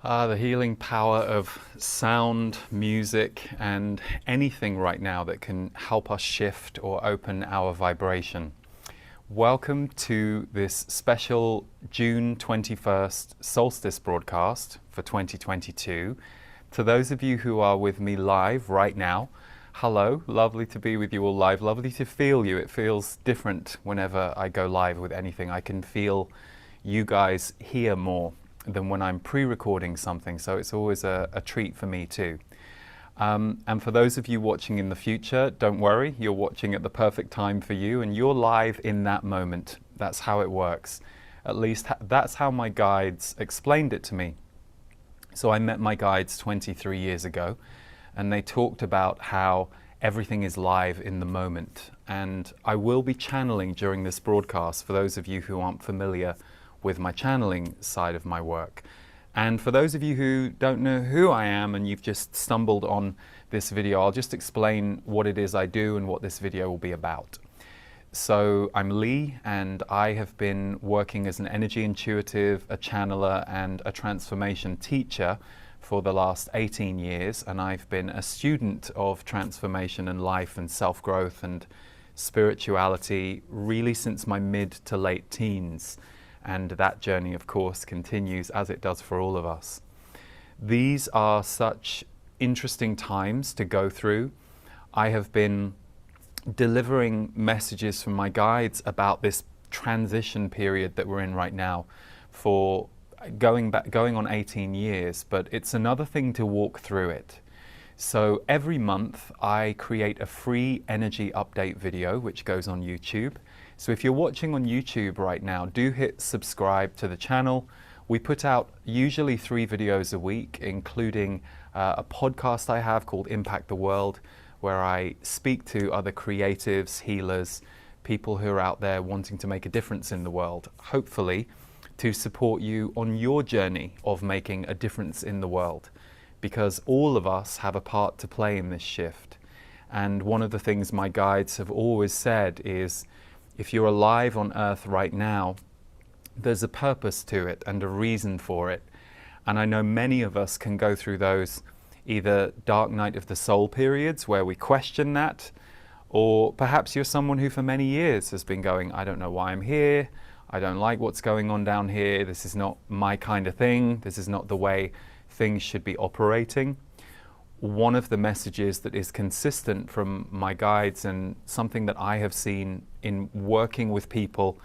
The healing power of sound, music, and anything right now that can help us shift or open our vibration. Welcome to this special June 21st Solstice broadcast for 2022. To those of you who are with me live right now, hello, lovely to be with you all live, lovely to feel you. It feels different whenever I go live with anything. I can feel you guys here more than when I'm pre-recording something, so it's always a treat for me too. And for those of you watching in the future, don't worry, you're watching at the perfect time for you and you're live in that moment. That's how it works. At least that's how my guides explained it to me. So I met my guides 23 years ago and they talked about how everything is live in the moment. And I will be channeling during this broadcast for those of you who aren't familiar with my channeling side of my work. And for those of you who don't know who I am and you've just stumbled on this video, I'll just explain what it is I do and what this video will be about. So I'm Lee and I have been working as an energy intuitive, a channeler and a transformation teacher for the last 18 years, and I've been a student of transformation and life and self-growth and spirituality really since my mid to late teens. And that journey, of course, continues as it does for all of us. These are such interesting times to go through. I have been delivering messages from my guides about this transition period that we're in right now for going on 18 years, but it's another thing to walk through it. So every month I create a free energy update video which goes on YouTube. So if you're watching on YouTube right now, do hit subscribe to the channel. We put out usually 3 videos a week, including a podcast I have called Impact the World, where I speak to other creatives, healers, people who are out there wanting to make a difference in the world, hopefully to support you on your journey of making a difference in the world, because all of us have a part to play in this shift. And one of the things my guides have always said is, if you're alive on Earth right now, there's a purpose to it and a reason for it. And I know many of us can go through those either dark night of the soul periods where we question that, or perhaps you're someone who for many years has been going, I don't know why I'm here, I don't like what's going on down here, this is not my kind of thing, this is not the way things should be operating. One of the messages that is consistent from my guides and something that I have seen in working with people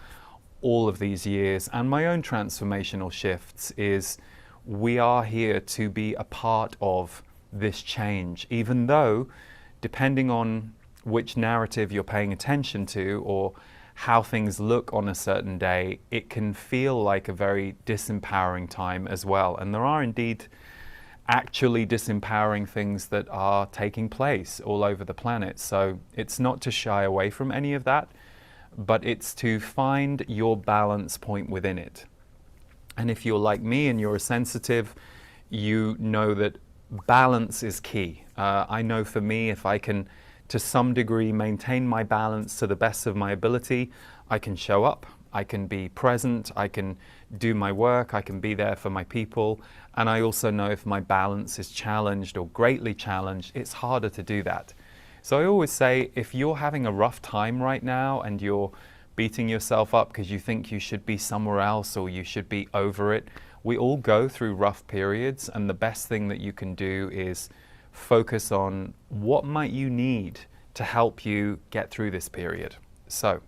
all of these years and my own transformational shifts is we are here to be a part of this change, even though depending on which narrative you're paying attention to or how things look on a certain day, it can feel like a very disempowering time as well. And there are indeed actually disempowering things that are taking place all over the planet. So it's not to shy away from any of that, but it's to find your balance point within it. And if you're like me and you're a sensitive, you know that balance is key. I know for me, if I can to some degree maintain my balance to the best of my ability, I can show up, I can be present, I can do my work, I can be there for my people. And I also know if my balance is challenged or greatly challenged, it's harder to do that. So I always say, if you're having a rough time right now and you're beating yourself up because you think you should be somewhere else or you should be over it, we all go through rough periods, and the best thing that you can do is focus on what might you need to help you get through this period. So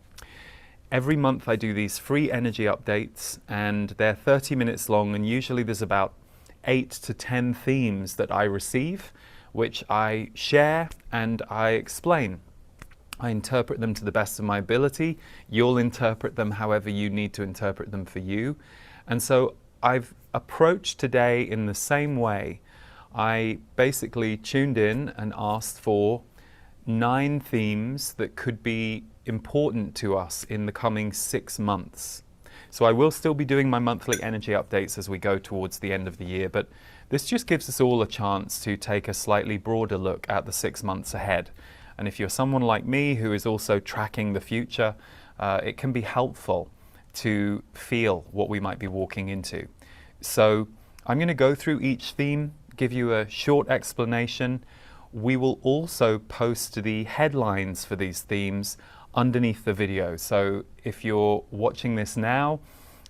every month I do these free energy updates and they're 30 minutes long, and usually there's about 8 to 10 themes that I receive, which I share and I explain. I interpret them to the best of my ability. You'll interpret them however you need to interpret them for you. And so I've approached today in the same way. I basically tuned in and asked for 9 themes that could be important to us in the coming 6 months. So I will still be doing my monthly energy updates as we go towards the end of the year, but this just gives us all a chance to take a slightly broader look at the 6 months ahead. And if you're someone like me who is also tracking the future, it can be helpful to feel what we might be walking into. So I'm going to go through each theme, give you a short explanation. We will also post the headlines for these themes underneath the video. So if you're watching this now,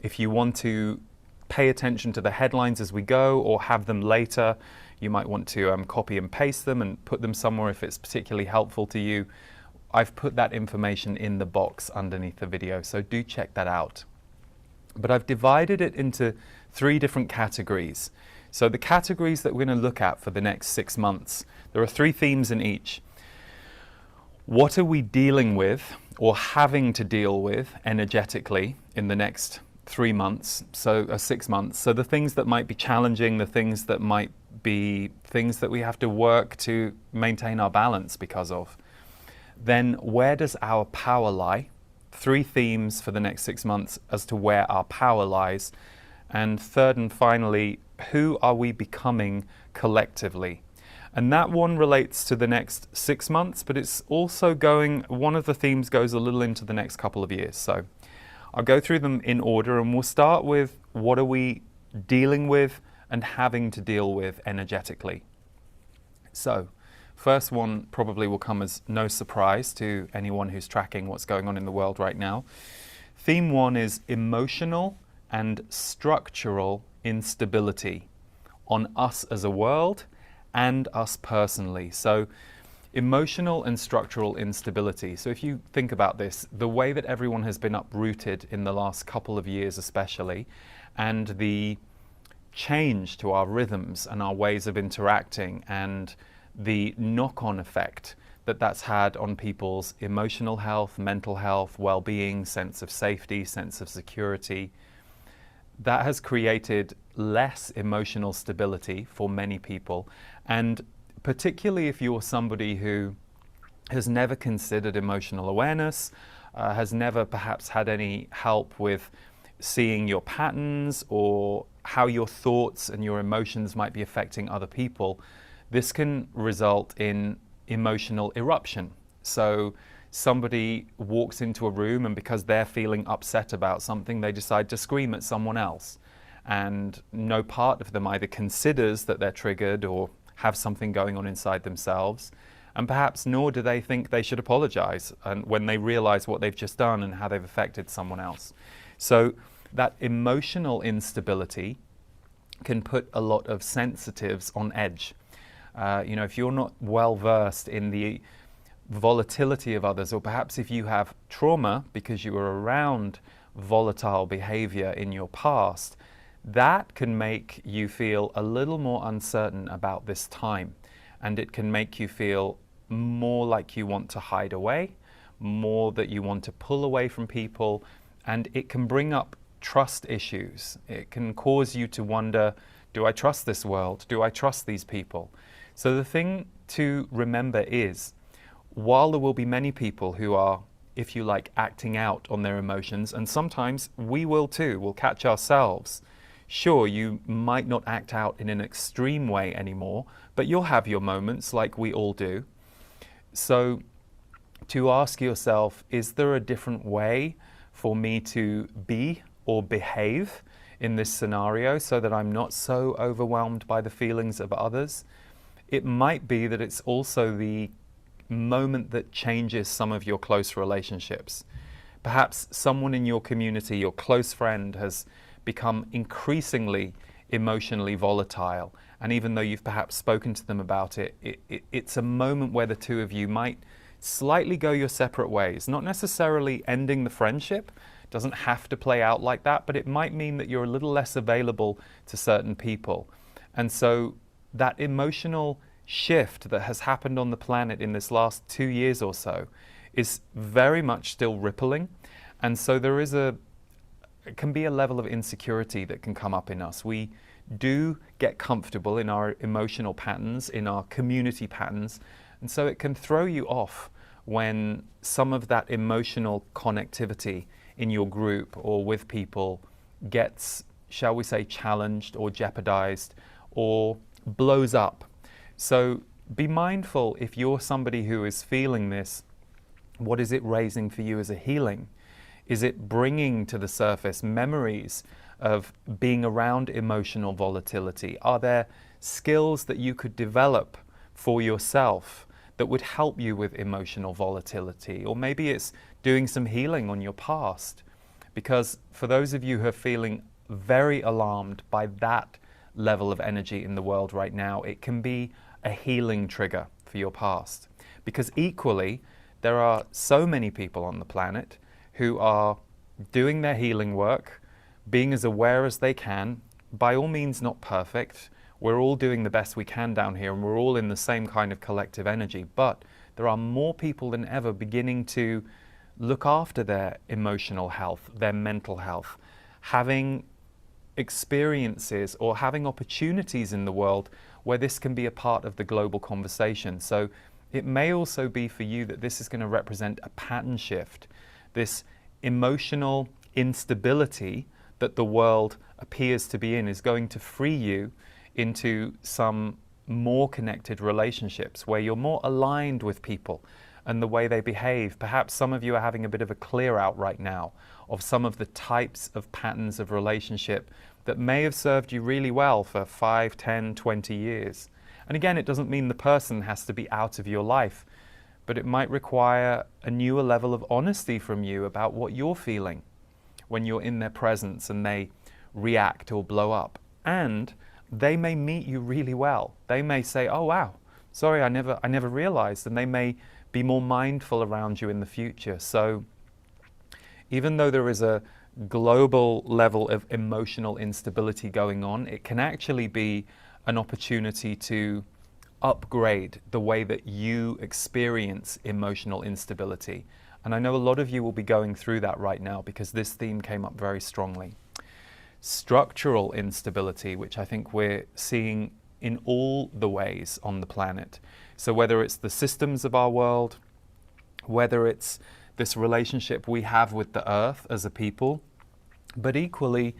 if you want to pay attention to the headlines as we go or have them later, you might want to copy and paste them and put them somewhere if it's particularly helpful to you. I've put that information in the box underneath the video, so do check that out. But I've divided it into 3 different categories. So the categories that we're going to look at for the next 6 months, there are 3 themes in each. What are we dealing with or having to deal with energetically in the next 3 months, so 6 months? So the things that might be challenging, the things that might be things that we have to work to maintain our balance because of. Then where does our power lie? 3 themes for the next 6 months as to where our power lies. And third and finally, who are we becoming collectively? And that one relates to the next 6 months, but it's also one of the themes goes a little into the next couple of years. So I'll go through them in order, and we'll start with what are we dealing with and having to deal with energetically. So first one probably will come as no surprise to anyone who's tracking what's going on in the world right now. Theme 1 is emotional and structural instability on us as a world and us personally. So emotional and structural instability. So if you think about this, the way that everyone has been uprooted in the last couple of years especially, and the change to our rhythms and our ways of interacting, and the knock-on effect that that's had on people's emotional health, mental health, well-being, sense of safety, sense of security, that has created less emotional stability for many people. And particularly if you're somebody who has never considered emotional awareness, has never perhaps had any help with seeing your patterns or how your thoughts and your emotions might be affecting other people, this can result in emotional eruption. So somebody walks into a room, and because they're feeling upset about something, they decide to scream at someone else. And no part of them either considers that they're triggered or have something going on inside themselves, and perhaps nor do they think they should apologize and when they realize what they've just done and how they've affected someone else. So that emotional instability can put a lot of sensitives on edge. If you're not well versed in the volatility of others, or perhaps if you have trauma because you were around volatile behavior in your past, that can make you feel a little more uncertain about this time, and it can make you feel more like you want to hide away, more that you want to pull away from people, and it can bring up trust issues. It can cause you to wonder, do I trust this world? Do I trust these people? So the thing to remember is, while there will be many people who are, if you like, acting out on their emotions, and sometimes we will too, we'll catch ourselves. Sure, you might not act out in an extreme way anymore, but you'll have your moments like we all do. So to ask yourself, is there a different way for me to be or behave in this scenario so that I'm not so overwhelmed by the feelings of others? It might be that it's also the moment that changes some of your close relationships. Perhaps someone in your community, your close friend, has become increasingly emotionally volatile, and even though you've perhaps spoken to them about it, it's a moment where the two of you might slightly go your separate ways. Not necessarily ending the friendship, doesn't have to play out like that, but it might mean that you're a little less available to certain people. And so that emotional shift that has happened on the planet in this last 2 years or so is very much still rippling. And so there is it can be a level of insecurity that can come up in us. We do get comfortable in our emotional patterns, in our community patterns, and so it can throw you off when some of that emotional connectivity in your group or with people gets, shall we say, challenged or jeopardized or blows up. So be mindful, if you're somebody who is feeling this, what is it raising for you as a healing? Is it bringing to the surface memories of being around emotional volatility? Are there skills that you could develop for yourself that would help you with emotional volatility? Or maybe it's doing some healing on your past. Because for those of you who are feeling very alarmed by that level of energy in the world right now, it can be a healing trigger for your past. Because equally, there are so many people on the planet who are doing their healing work, being as aware as they can, by all means not perfect. We're all doing the best we can down here, and we're all in the same kind of collective energy, but there are more people than ever beginning to look after their emotional health, their mental health, having experiences or having opportunities in the world where this can be a part of the global conversation. So it may also be for you that this is going to represent a pattern shift, this emotional instability that the world appears to be in is going to free you into some more connected relationships where you're more aligned with people and the way they behave. Perhaps some of you are having a bit of a clear out right now of some of the types of patterns of relationship that may have served you really well for 5, 10, 20 years. And again, it doesn't mean the person has to be out of your life, but it might require a newer level of honesty from you about what you're feeling when you're in their presence and they react or blow up. And they may meet you really well. They may say, oh wow, sorry, I never realized, and they may be more mindful around you in the future. So even though there is a global level of emotional instability going on, it can actually be an opportunity to upgrade the way that you experience emotional instability. And I know a lot of you will be going through that right now because this theme came up very strongly. Structural instability, which I think we're seeing in all the ways on the planet. So whether it's the systems of our world, whether it's this relationship we have with the earth as a people, but equally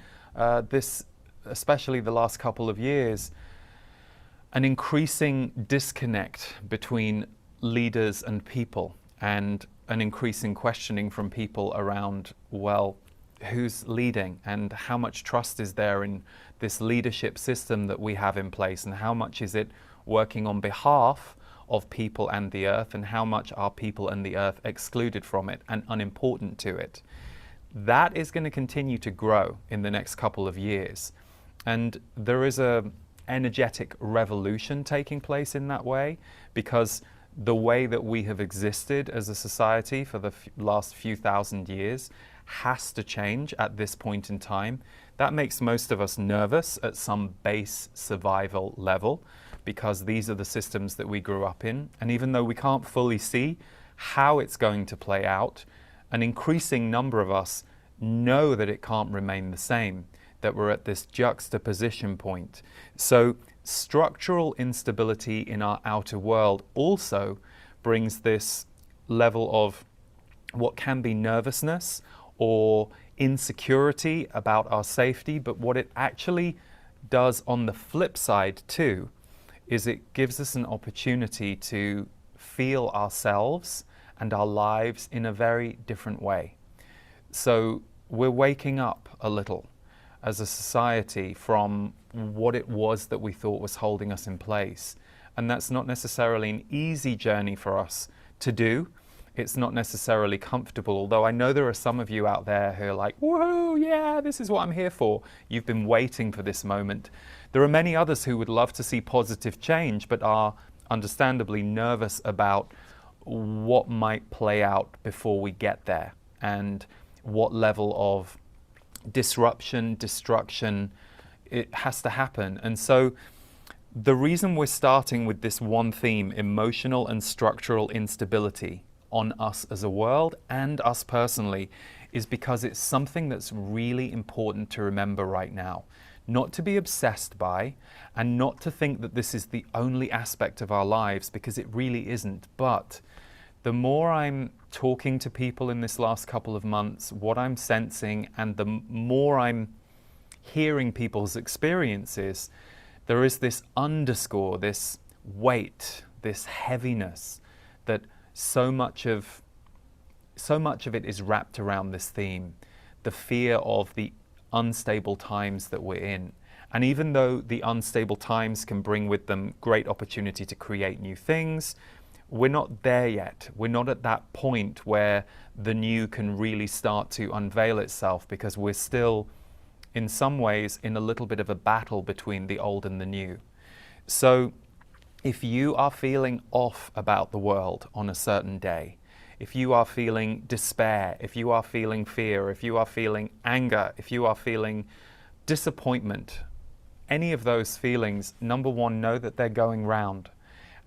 this, especially the last couple of years, an increasing disconnect between leaders and people, and an increasing questioning from people around, well, who's leading and how much trust is there in this leadership system that we have in place, and how much is it working on behalf of people and the earth, and how much are people and the earth excluded from it and unimportant to it. That is going to continue to grow in the next couple of years, and there is a energetic revolution taking place in that way, because the way that we have existed as a society for the last few thousand years has to change at this point in time. That makes most of us nervous at some base survival level, because these are the systems that we grew up in. And even though we can't fully see how it's going to play out, an increasing number of us know that it can't remain the same, that we're at this juxtaposition point. So structural instability in our outer world also brings this level of what can be nervousness or insecurity about our safety, but what it actually does on the flip side too is it gives us an opportunity to feel ourselves and our lives in a very different way. So we're waking up a little as a society from what it was that we thought was holding us in place. And that's not necessarily an easy journey for us to do. It's not necessarily comfortable, although I know there are some of you out there who are like, whoa, yeah, this is what I'm here for. You've been waiting for this moment. There are many others who would love to see positive change, but are understandably nervous about what might play out before we get there, and what level of disruption, destruction it has to happen. And so the reason we're starting with this one theme, emotional and structural instability, on us as a world and us personally, is because it's something that's really important to remember right now. Not to be obsessed by, and not to think that this is the only aspect of our lives, because it really isn't. But the more I'm talking to people in this last couple of months, what I'm sensing, and the more I'm hearing people's experiences, there is this underscore, this weight, this heaviness, that so much of it is wrapped around this theme. The fear of the unstable times that we're in. And even though the unstable times can bring with them great opportunity to create new things, we're not there yet. We're not at that point where the new can really start to unveil itself, because we're still, in some ways, in a little bit of a battle between the old and the new. So if you are feeling off about the world on a certain day, if you are feeling despair, if you are feeling fear, if you are feeling anger, if you are feeling disappointment, any of those feelings, number one, know that they're going round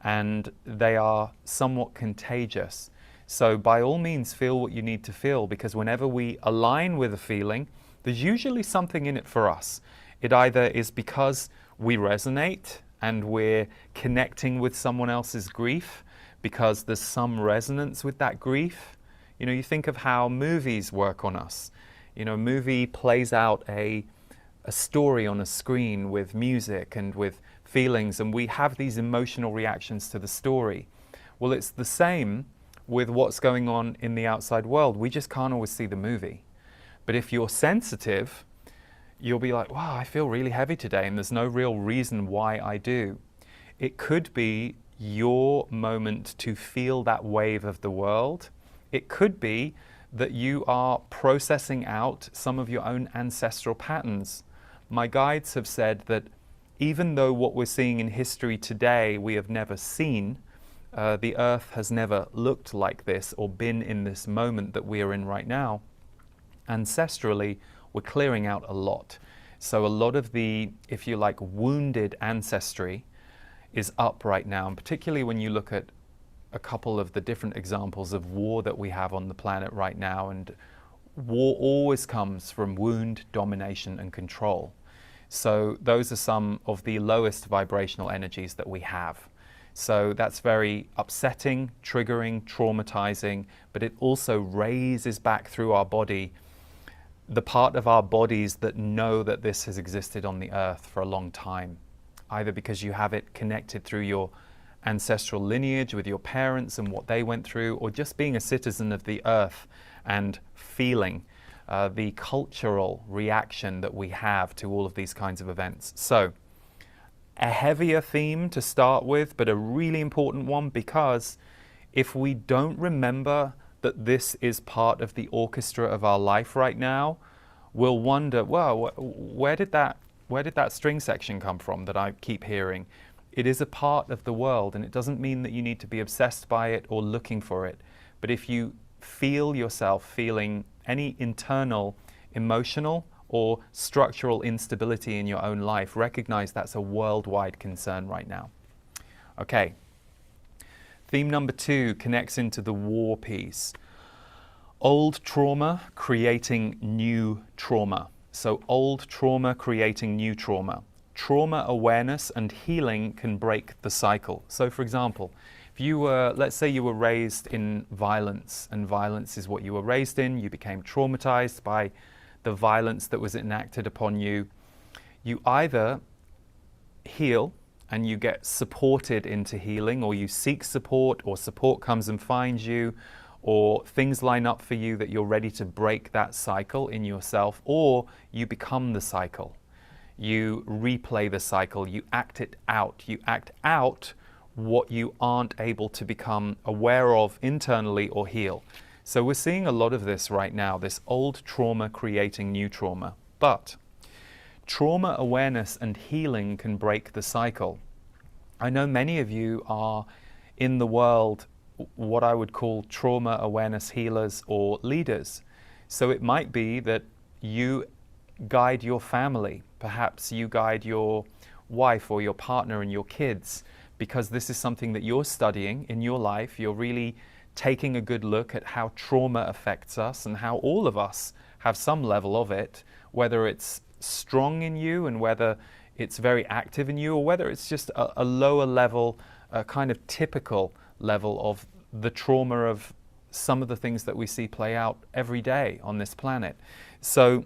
and they are somewhat contagious. So by all means, feel what you need to feel, because whenever we align with a feeling, there's usually something in it for us. It either is because we resonate and we're connecting with someone else's grief, because there's some resonance with that grief. You know, you think of how movies work on us. You know, a movie plays out a story on a screen with music and with feelings, and we have these emotional reactions to the story. Well, it's the same with what's going on in the outside world. We just can't always see the movie. But if you're sensitive, you'll be like, wow, I feel really heavy today, and there's no real reason why I do. It could be your moment to feel that wave of the world. It could be that you are processing out some of your own ancestral patterns. My guides have said that even though what we're seeing in history today we have never seen, the earth has never looked like this or been in this moment that we are in right now, ancestrally we're clearing out a lot. So a lot of the, if you like, wounded ancestry is up right now, and particularly when you look at a couple of the different examples of war that we have on the planet right now, and war always comes from wound, domination and control. So those are some of the lowest vibrational energies that we have. So that's very upsetting, triggering, traumatizing, but it also raises back through our body the part of our bodies that know that this has existed on the earth for a long time, either because you have it connected through your ancestral lineage with your parents and what they went through, or just being a citizen of the earth and feeling the cultural reaction that we have to all of these kinds of events. So a heavier theme to start with, but a really important one, because if we don't remember that this is part of the orchestra of our life right now, we'll wonder, well, where did that string section come from that I keep hearing? It is a part of the world, and it doesn't mean that you need to be obsessed by it or looking for it. But if you feel yourself feeling any internal, emotional, or structural instability in your own life, recognize that's a worldwide concern right now. Okay. Theme number 2 connects into the war piece. Old trauma creating new trauma. So old trauma creating new trauma. Trauma awareness and healing can break the cycle. So for example, if you were, let's say you were raised in violence, and violence is what you were raised in, you became traumatized by the violence that was enacted upon you, you either heal and you get supported into healing, or you seek support, or support comes and finds you, or things line up for you that you're ready to break that cycle in yourself, or you become the cycle. You replay the cycle, you act it out. You act out what you aren't able to become aware of internally or heal. So we're seeing a lot of this right now, this old trauma creating new trauma. But trauma awareness and healing can break the cycle. I know many of you are in the world what I would call trauma awareness healers or leaders. So it might be that you guide your family, perhaps you guide your wife or your partner and your kids, because this is something that you're studying in your life. You're really taking a good look at how trauma affects us and how all of us have some level of it, whether it's strong in you and whether it's very active in you, or whether it's just a lower level, a kind of typical level of the trauma of some of the things that we see play out every day on this planet. So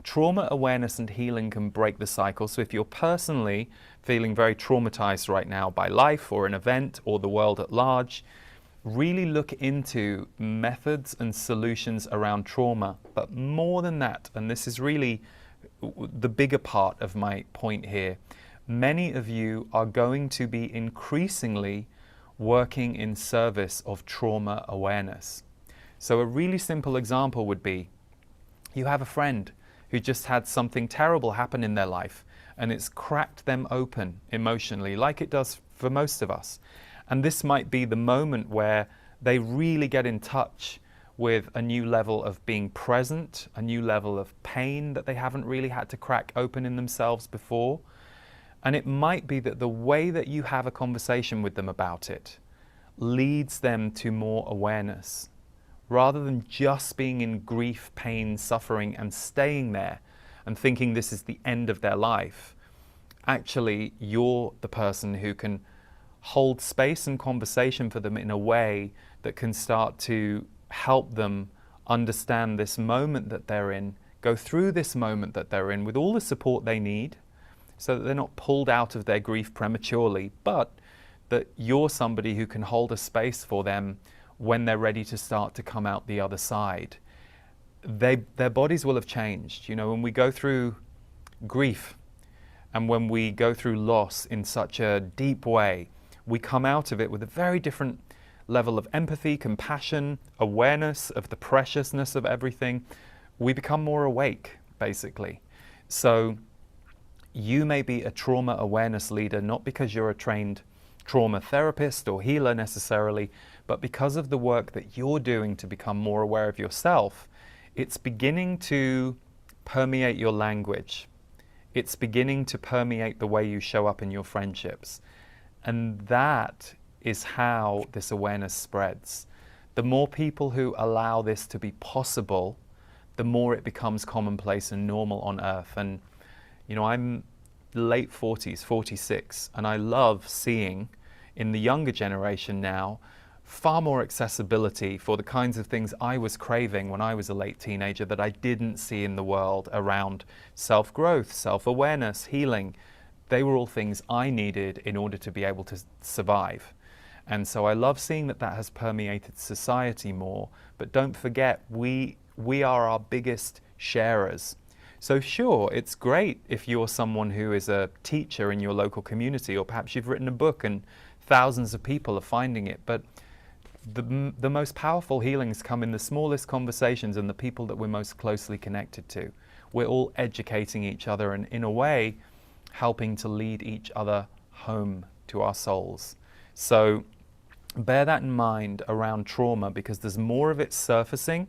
trauma awareness and healing can break the cycle. So if you're personally feeling very traumatized right now by life or an event or the world at large, really look into methods and solutions around trauma. But more than that, and this is really the bigger part of my point here, many of you are going to be increasingly working in service of trauma awareness. So a really simple example would be, you have a friend who just had something terrible happen in their life, and it's cracked them open emotionally, like it does for most of us. And this might be the moment where they really get in touch with a new level of being present, a new level of pain that they haven't really had to crack open in themselves before. And it might be that the way that you have a conversation with them about it leads them to more awareness. Rather than just being in grief, pain, suffering, and staying there and thinking this is the end of their life, actually you're the person who can hold space and conversation for them in a way that can start to help them understand this moment that they're in, go through this moment that they're in with all the support they need, so that they're not pulled out of their grief prematurely, but that you're somebody who can hold a space for them when they're ready to start to come out the other side. Their bodies will have changed. You know, when we go through grief and when we go through loss in such a deep way, we come out of it with a very different level of empathy, compassion, awareness of the preciousness of everything. We become more awake, basically. So you may be a trauma awareness leader, not because you're a trained trauma therapist or healer necessarily, but because of the work that you're doing to become more aware of yourself. It's beginning to permeate your language. It's beginning to permeate the way you show up in your friendships. And that is how this awareness spreads. The more people who allow this to be possible, the more it becomes commonplace and normal on earth. And, you know, I'm late 40s, 46, and I love seeing in the younger generation now far more accessibility for the kinds of things I was craving when I was a late teenager that I didn't see in the world around self-growth, self-awareness, healing. They were all things I needed in order to be able to survive. And so I love seeing that that has permeated society more. But don't forget, we are our biggest sharers. So sure, it's great if you're someone who is a teacher in your local community, or perhaps you've written a book and thousands of people are finding it. But the most powerful healings come in the smallest conversations and the people that we're most closely connected to. We're all educating each other and, in a way, helping to lead each other home to our souls. So bear that in mind around trauma, because there's more of it surfacing,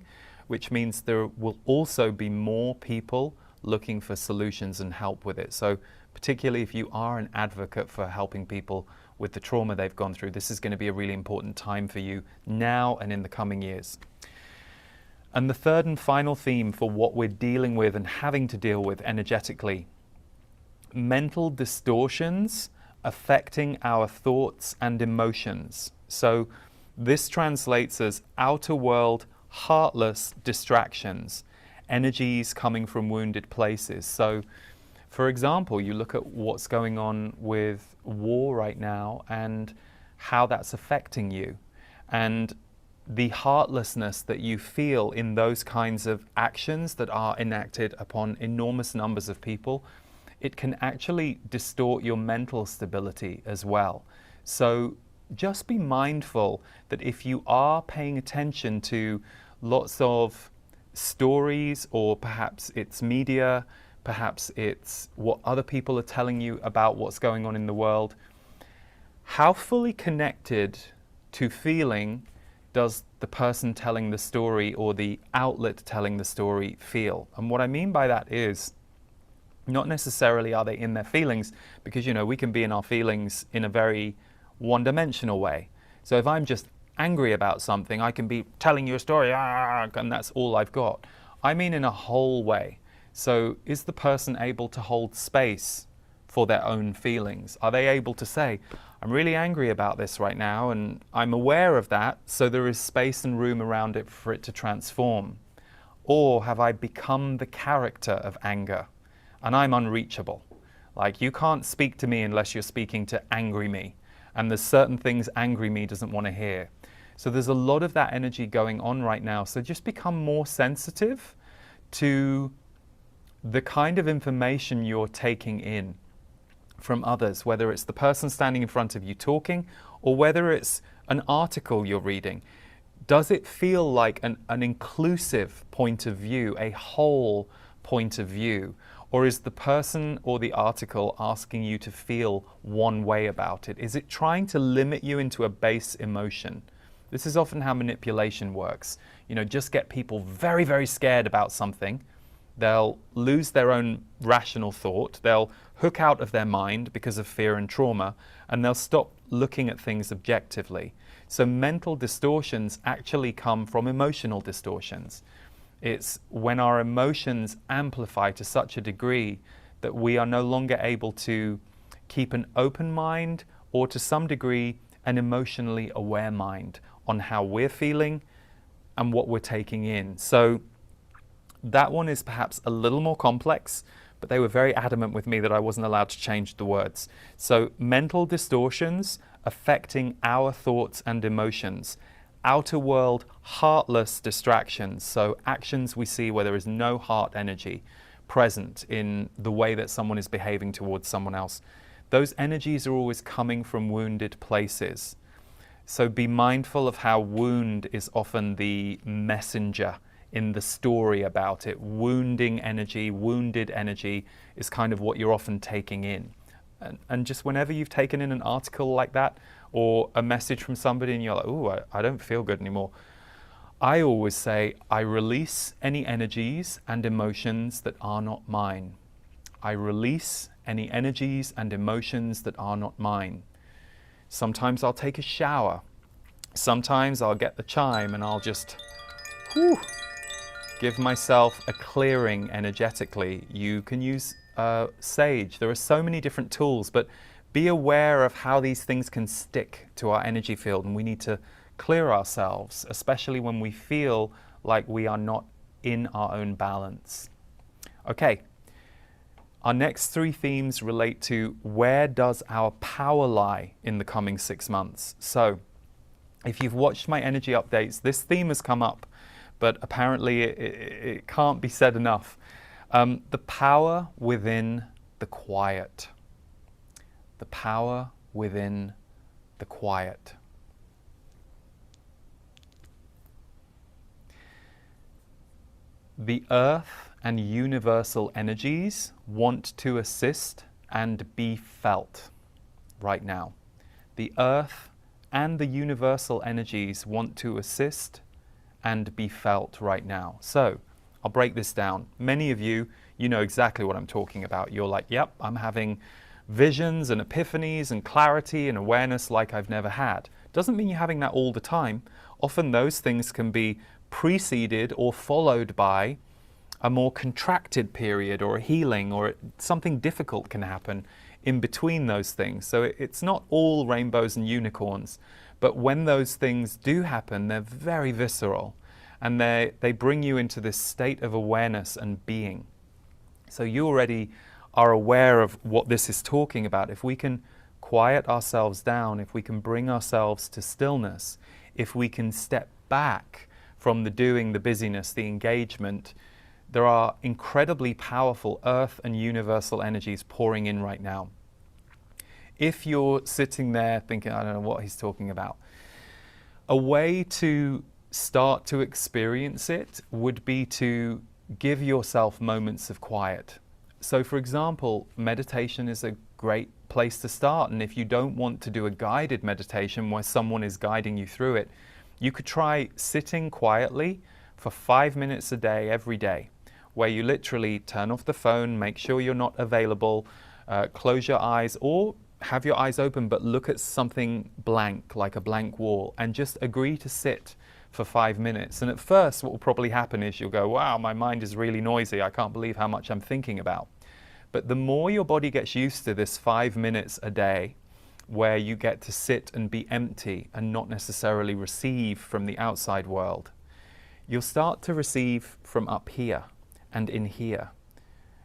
which means there will also be more people looking for solutions and help with it. So particularly if you are an advocate for helping people with the trauma they've gone through, this is going to be a really important time for you now and in the coming years. And the third and final theme for what we're dealing with and having to deal with energetically: mental distortions affecting our thoughts and emotions. So this translates as outer world heartless distractions, energies coming from wounded places. So for example, you look at what's going on with war right now and how that's affecting you, and the heartlessness that you feel in those kinds of actions that are enacted upon enormous numbers of people. It can actually distort your mental stability as well. So just be mindful that if you are paying attention to lots of stories, or perhaps it's media, perhaps it's what other people are telling you about what's going on in the world, how fully connected to feeling does the person telling the story or the outlet telling the story feel? And what I mean by that is, not necessarily are they in their feelings, because, you know, we can be in our feelings in a very one-dimensional way. So if I'm just angry about something, I can be telling you a story, and that's all I've got. I mean in a whole way. So is the person able to hold space for their own feelings? Are they able to say, I'm really angry about this right now, and I'm aware of that, so there is space and room around it for it to transform? Or have I become the character of anger, and I'm unreachable? Like, you can't speak to me unless you're speaking to angry me, and there's certain things angry me doesn't want to hear. So there's a lot of that energy going on right now. So just become more sensitive to the kind of information you're taking in from others, whether it's the person standing in front of you talking or whether it's an article you're reading. Does it feel like an inclusive point of view, a whole point of view? Or is the person or the article asking you to feel one way about it? Is it trying to limit you into a base emotion? This is often how manipulation works. You know, just get people very, very scared about something. They'll lose their own rational thought. They'll hook out of their mind because of fear and trauma, and they'll stop looking at things objectively. So mental distortions actually come from emotional distortions. It's when our emotions amplify to such a degree that we are no longer able to keep an open mind, or to some degree an emotionally aware mind on how we're feeling and what we're taking in. So that one is perhaps a little more complex, but they were very adamant with me that I wasn't allowed to change the words. So mental distortions affecting our thoughts and emotions. Outer world heartless distractions, so actions we see where there is no heart energy present in the way that someone is behaving towards someone else. Those energies are always coming from wounded places. So be mindful of how wound is often the messenger in the story about it. Wounding energy, wounded energy is kind of what you're often taking in. And just whenever you've taken in an article like that, or a message from somebody and you're like, oh, I don't feel good anymore, I always say, I release any energies and emotions that are not mine. I release any energies and emotions that are not mine. Sometimes I'll take a shower. Sometimes I'll get the chime and I'll just give myself a clearing energetically. You can use sage. There are so many different tools, but be aware of how these things can stick to our energy field, and we need to clear ourselves, especially when we feel like we are not in our own balance. Okay, our next three themes relate to where does our power lie in the coming 6 months. So if you've watched my energy updates, this theme has come up, but apparently it can't be said enough. The power within the quiet. The power within the quiet. The earth and universal energies want to assist and be felt right now. The earth and the universal energies want to assist and be felt right now. So I'll break this down. Many of you know exactly what I'm talking about. You're like, yep, I'm having visions and epiphanies and clarity and awareness like I've never had. Doesn't mean you're having that all the time. Often those things can be preceded or followed by a more contracted period or a healing, or something difficult can happen in between those things. So it's not all rainbows and unicorns, but when those things do happen, they're very visceral, and they bring you into this state of awareness and being. So you already are aware of what this is talking about. If we can quiet ourselves down, if we can bring ourselves to stillness, if we can step back from the doing, the busyness, the engagement, there are incredibly powerful earth and universal energies pouring in right now. If you're sitting there thinking, I don't know what he's talking about, a way to start to experience it would be to give yourself moments of quiet. So for example, meditation is a great place to start. And if you don't want to do a guided meditation where someone is guiding you through it, you could try sitting quietly for 5 minutes a day, every day, where you literally turn off the phone, make sure you're not available, close your eyes, or have your eyes open but look at something blank, like a blank wall, and just agree to sit for 5 minutes. And at first what will probably happen is you'll go, wow, my mind is really noisy, I can't believe how much I'm thinking about. But the more your body gets used to this 5 minutes a day, where you get to sit and be empty and not necessarily receive from the outside world, you'll start to receive from up here and in here,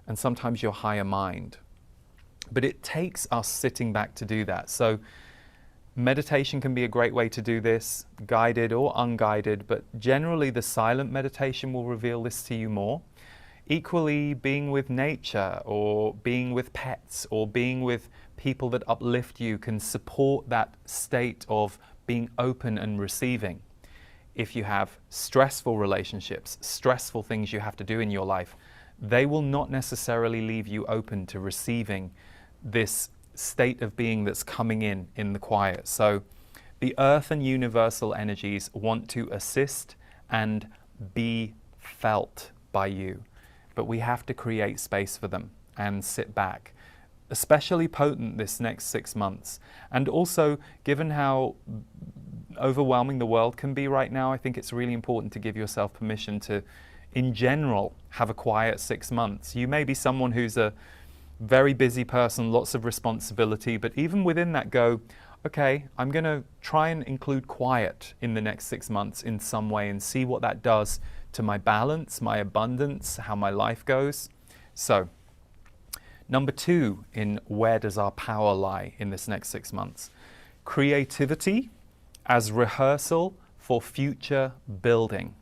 and sometimes your higher mind. But it takes us sitting back to do that. So Meditation can be a great way to do this, guided or unguided, but generally the silent meditation will reveal this to you more. Equally, being with nature or being with pets or being with people that uplift you can support that state of being open and receiving. If you have stressful relationships, stressful things you have to do in your life, they will not necessarily leave you open to receiving this state of being that's coming in the quiet. So the earth and universal energies want to assist and be felt by you, but we have to create space for them and sit back. Especially potent this next 6 months. And also, given how overwhelming the world can be right now, I think it's really important to give yourself permission to, in general, have a quiet 6 months. You may be someone who's a very busy person, lots of responsibility, but even within that go, okay, I'm going to try and include quiet in the next 6 months in some way and see what that does to my balance, my abundance, how my life goes. So, number 2 in where does our power lie in this next 6 months? Creativity as rehearsal for future building.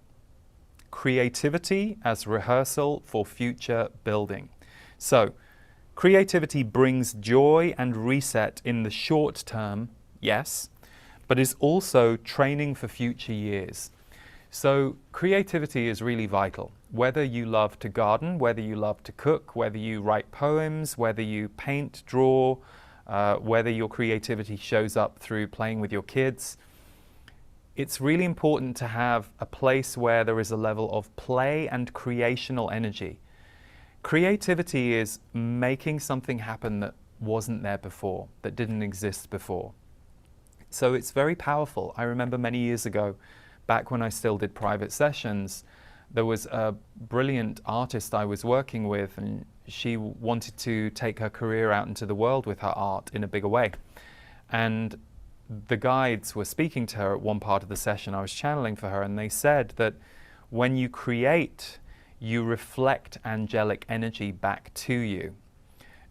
Creativity as rehearsal for future building. So, creativity brings joy and reset in the short term, yes, but is also training for future years. So creativity is really vital. Whether you love to garden, whether you love to cook, whether you write poems, whether you paint, draw, whether your creativity shows up through playing with your kids, it's really important to have a place where there is a level of play and creational energy. Creativity is making something happen that wasn't there before, that didn't exist before. So it's very powerful. I remember many years ago, back when I still did private sessions, there was a brilliant artist I was working with, and she wanted to take her career out into the world with her art in a bigger way. And the guides were speaking to her at one part of the session I was channeling for her, and they said that when you create, you reflect angelic energy back to you.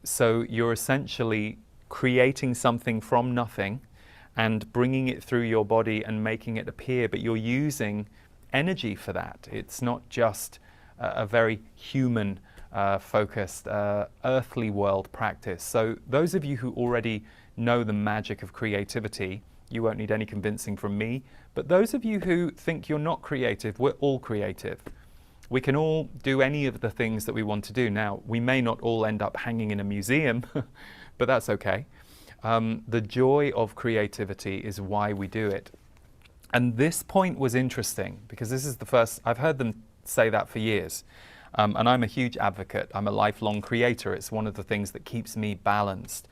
So you're essentially creating something from nothing and bringing it through your body and making it appear, but you're using energy for that. It's not just a very human focused earthly world practice. So those of you who already know the magic of creativity, you won't need any convincing from me, but those of you who think you're not creative, we're all creative. We can all do any of the things that we want to do. Now, we may not all end up hanging in a museum, but that's okay. The joy of creativity is why we do it. And this point was interesting because this is the first, I've heard them say that for years. And I'm a huge advocate. I'm a lifelong creator. It's one of the things that keeps me balanced.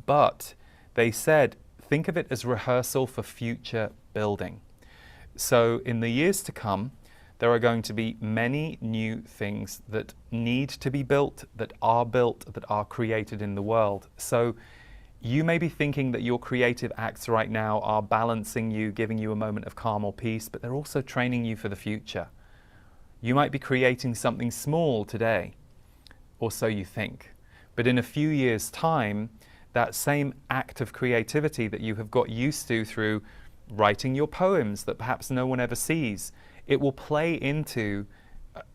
But they said, think of it as rehearsal for future building. So in the years to come, there are going to be many new things that need to be built, that are created in the world. So you may be thinking that your creative acts right now are balancing you, giving you a moment of calm or peace, but they're also training you for the future. You might be creating something small today, or so you think. But in a few years' time, that same act of creativity that you have got used to through writing your poems that perhaps no one ever sees, it will play into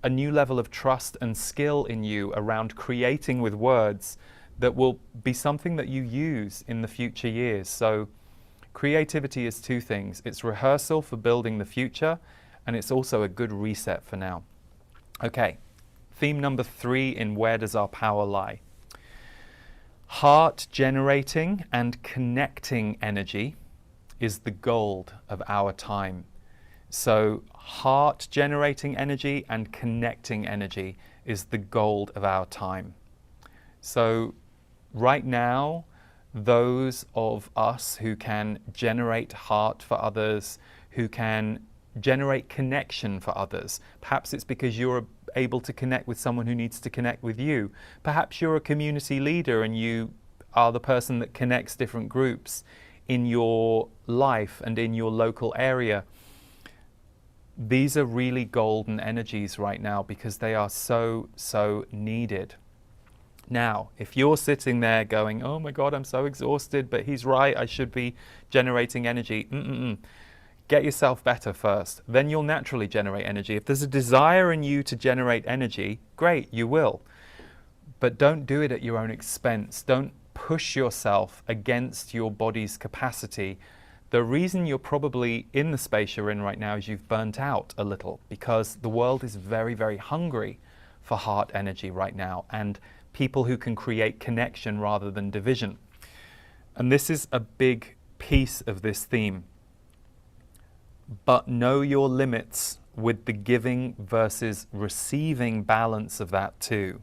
a new level of trust and skill in you around creating with words that will be something that you use in the future years. So creativity is two things. It's rehearsal for building the future, and it's also a good reset for now. Okay, theme number 3 in Where Does Our Power Lie? Heart generating and connecting energy is the gold of our time. So heart generating energy and connecting energy is the gold of our time. So right now, those of us who can generate heart for others, who can generate connection for others, perhaps it's because you're able to connect with someone who needs to connect with you. Perhaps you're a community leader and you are the person that connects different groups in your life and in your local area. These are really golden energies right now because they are so needed. Now, if you're sitting there going, oh my God, I'm so exhausted, but he's right, I should be generating energy. Get yourself better first. Then you'll naturally generate energy. If there's a desire in you to generate energy, great, you will. But don't do it at your own expense. Don't push yourself against your body's capacity. The reason you're probably in the space you're in right now is you've burnt out a little, because the world is very, very hungry for heart energy right now, and people who can create connection rather than division. And this is a big piece of this theme. But know your limits with the giving versus receiving balance of that too.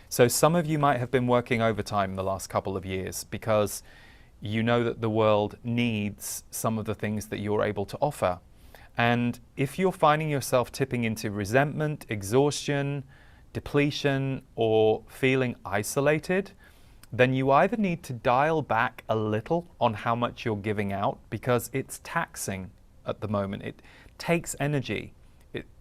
So some of you might have been working overtime the last couple of years because you know that the world needs some of the things that you're able to offer. And if you're finding yourself tipping into resentment, exhaustion, depletion, or feeling isolated, then you either need to dial back a little on how much you're giving out, because it's taxing at the moment. It takes energy.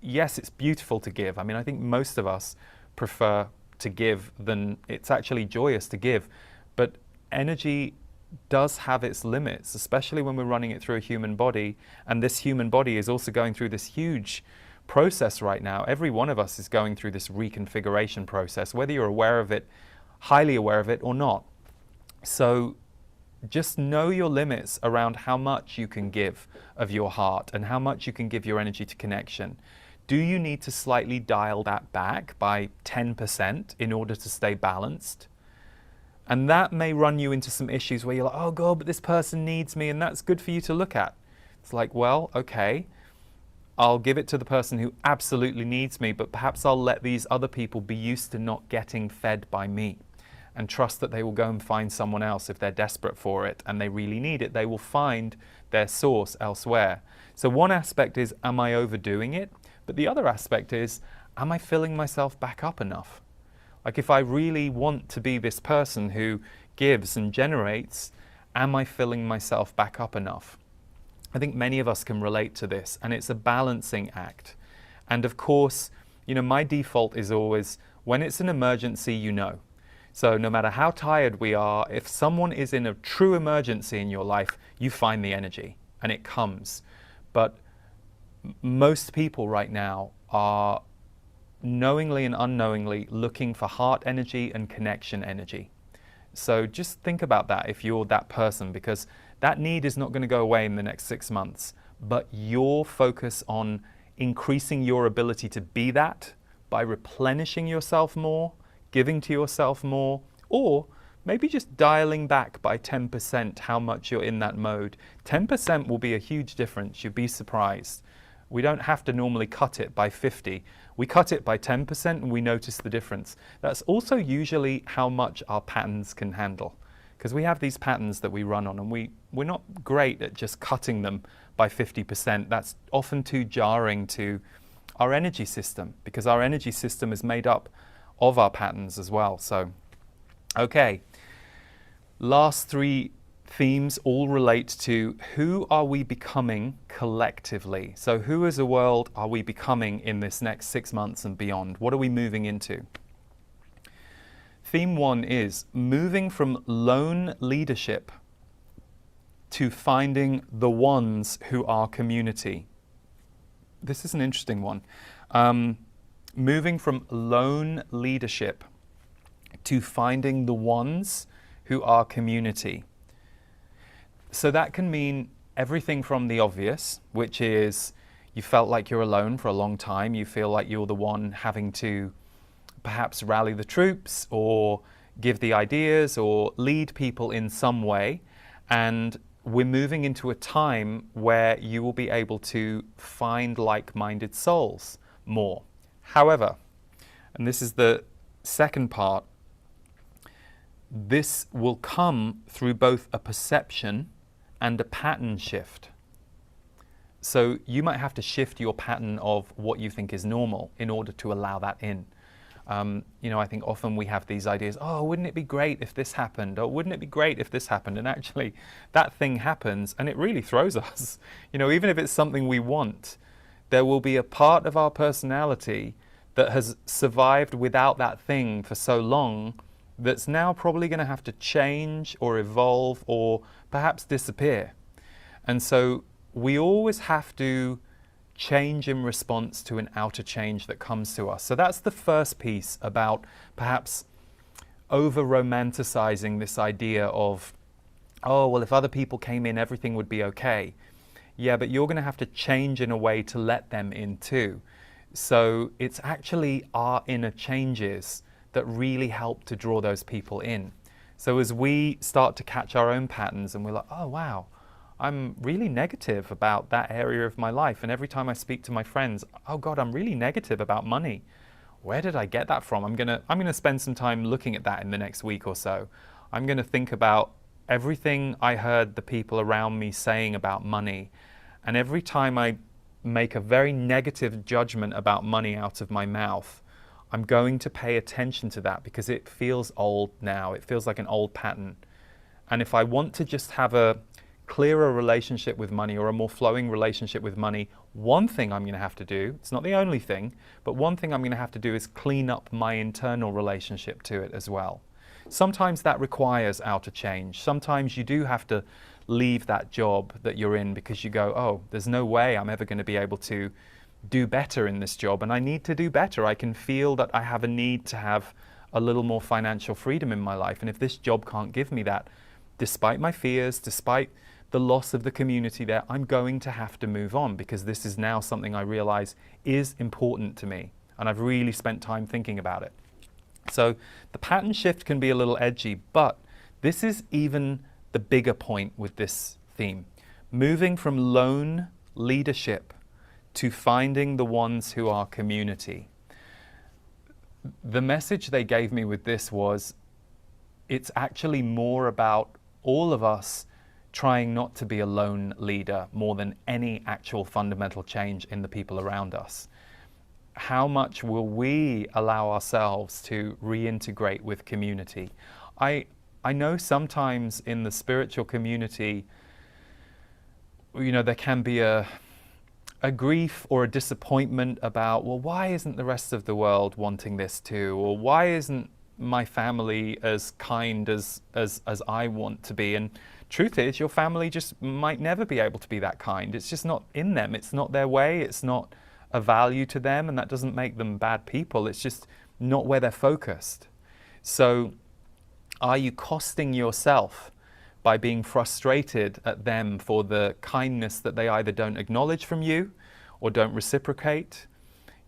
Yes, it's beautiful to give. I mean, I think most of us prefer to give than it's actually joyous to give. But energy does have its limits, especially when we're running it through a human body. And this human body is also going through this huge process right now. Every one of us is going through this reconfiguration process, whether you're aware of it, highly aware of it or not. So just know your limits around how much you can give of your heart and how much you can give your energy to connection. Do you need to slightly dial that back by 10% in order to stay balanced? And that may run you into some issues where you're like, oh God, but this person needs me, and that's good for you to look at. It's like, well, okay, I'll give it to the person who absolutely needs me, but perhaps I'll let these other people be used to not getting fed by me, and trust that they will go and find someone else if they're desperate for it and they really need it. They will find their source elsewhere. So one aspect is, am I overdoing it? But the other aspect is, am I filling myself back up enough? Like, if I really want to be this person who gives and generates, am I filling myself back up enough? I think many of us can relate to this, and it's a balancing act. And of course, my default is always, when it's an emergency, So no matter how tired we are, if someone is in a true emergency in your life, you find the energy and it comes. But most people right now are knowingly and unknowingly looking for heart energy and connection energy. So just think about that if you're that person, because that need is not going to go away in the next 6 months. But your focus on increasing your ability to be that by replenishing yourself more, giving to yourself more, or maybe just dialing back by 10% how much you're in that mode. 10% will be a huge difference. You'd be surprised. We don't have to normally cut it by 50. We cut it by 10% and we notice the difference. That's also usually how much our patterns can handle, because we have these patterns that we run on, and we're not great at just cutting them by 50%. That's often too jarring to our energy system, because our energy system is made up of our patterns as well. So, okay, last 3 themes all relate to who are we becoming collectively. So who as a world are we becoming in this next 6 months and beyond? What are we moving into? Theme 1 is moving from lone leadership to finding the ones who are community. This is an interesting one. Moving from lone leadership to finding the ones who are community. So that can mean everything from the obvious, which is you felt like you're alone for a long time. You feel like you're the one having to perhaps rally the troops or give the ideas or lead people in some way. And we're moving into a time where you will be able to find like-minded souls more. However, and this is the second part, this will come through both a perception and a pattern shift. So you might have to shift your pattern of what you think is normal in order to allow that in. I think often we have these ideas, oh, wouldn't it be great if this happened? Or wouldn't it be great if this happened? And actually that thing happens and it really throws us. Even if it's something we want, there will be a part of our personality that has survived without that thing for so long that's now probably going to have to change or evolve or perhaps disappear. And so we always have to change in response to an outer change that comes to us. So that's the first piece about perhaps over-romanticizing this idea of, oh, well, if other people came in, everything would be okay. Yeah, but you're going to have to change in a way to let them in too. So it's actually our inner changes that really help to draw those people in. So as we start to catch our own patterns and we're like, oh, wow, I'm really negative about that area of my life. And every time I speak to my friends, oh God, I'm really negative about money. Where did I get that from? I'm gonna spend some time looking at that in the next week or so. I'm gonna think about everything I heard the people around me saying about money. And every time I make a very negative judgment about money out of my mouth, I'm going to pay attention to that because it feels old now. It feels like an old pattern. And if I want to just have a clearer relationship with money or a more flowing relationship with money, one thing I'm going to have to do, it's not the only thing, but one thing I'm going to have to do is clean up my internal relationship to it as well. Sometimes that requires outer change. Sometimes you do have to leave that job that you're in because you go, oh, there's no way I'm ever going to be able to do better in this job, and I need to do better. I can feel that I have a need to have a little more financial freedom in my life, and if this job can't give me that, despite my fears, despite the loss of the community there, I'm going to have to move on because this is now something I realize is important to me, and I've really spent time thinking about it. So the pattern shift can be a little edgy, but this is even the bigger point with this theme. Moving from lone leadership to finding the ones who are community. The message they gave me with this was, it's actually more about all of us trying not to be a lone leader more than any actual fundamental change in the people around us. How much will we allow ourselves to reintegrate with community? I know sometimes in the spiritual community, you know, there can be a grief or a disappointment about, well, why isn't the rest of the world wanting this too? Or why isn't my family as kind as I want to be? And truth is, your family just might never be able to be that kind. It's just not in them. It's not their way. It's not a value to them, and that doesn't make them bad people. It's just not where they're focused. So are you costing yourself by being frustrated at them for the kindness that they either don't acknowledge from you or don't reciprocate?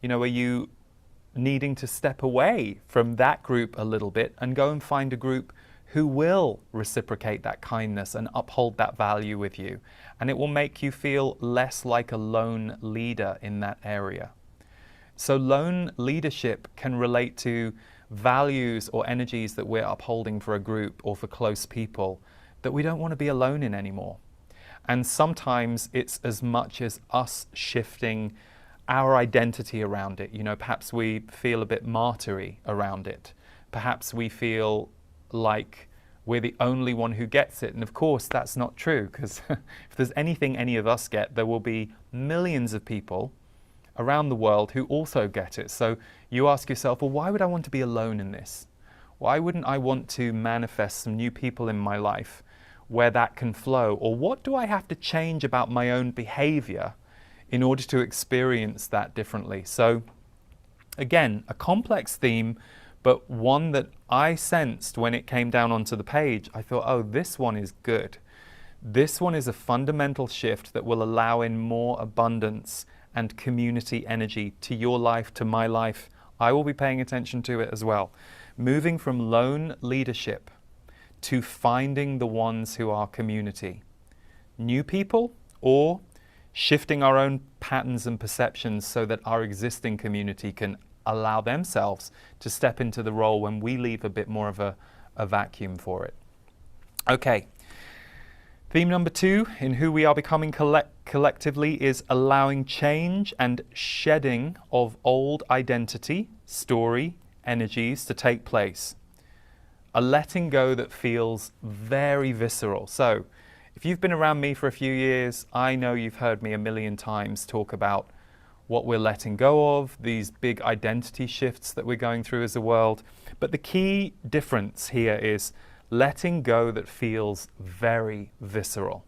You know, are you needing to step away from that group a little bit and go and find a group who will reciprocate that kindness and uphold that value with you? And it will make you feel less like a lone leader in that area. So lone leadership can relate to values or energies that we're upholding for a group or for close people that we don't want to be alone in anymore. And sometimes it's as much as us shifting our identity around it. You know, perhaps we feel a bit martyry around it. Perhaps we feel like we're the only one who gets it. And of course, that's not true, because if there's anything any of us get, there will be millions of people around the world who also get it. So you ask yourself, well, why would I want to be alone in this? Why wouldn't I want to manifest some new people in my life where that can flow? Or what do I have to change about my own behavior in order to experience that differently? So again, a complex theme, but one that I sensed when it came down onto the page. I thought, oh, this one is good. This one is a fundamental shift that will allow in more abundance and community energy to your life, to my life. I will be paying attention to it as well. Moving from lone leadership to finding the ones who are community. New people, or shifting our own patterns and perceptions so that our existing community can allow themselves to step into the role when we leave a bit more of a vacuum for it. Okay. Theme number 2 in who we are becoming collectively is allowing change and shedding of old identity, story, energies to take place. A letting go that feels very visceral. So if you've been around me for a few years, I know you've heard me a million times talk about what we're letting go of, these big identity shifts that we're going through as a world. But the key difference here is letting go that feels very visceral.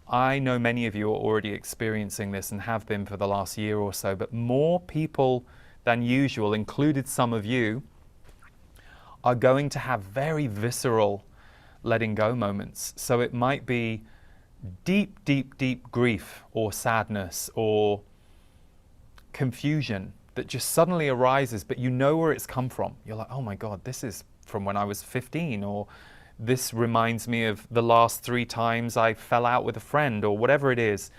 I know many of you are already experiencing this and have been for the last year or so, but more people than usual, included some of you, are going to have very visceral letting go moments. So it might be deep, deep, deep grief or sadness or confusion that just suddenly arises, but you know where it's come from. You're like, oh my God, this is from when I was 15, or this reminds me of the last 3 times I fell out with a friend, or whatever it is.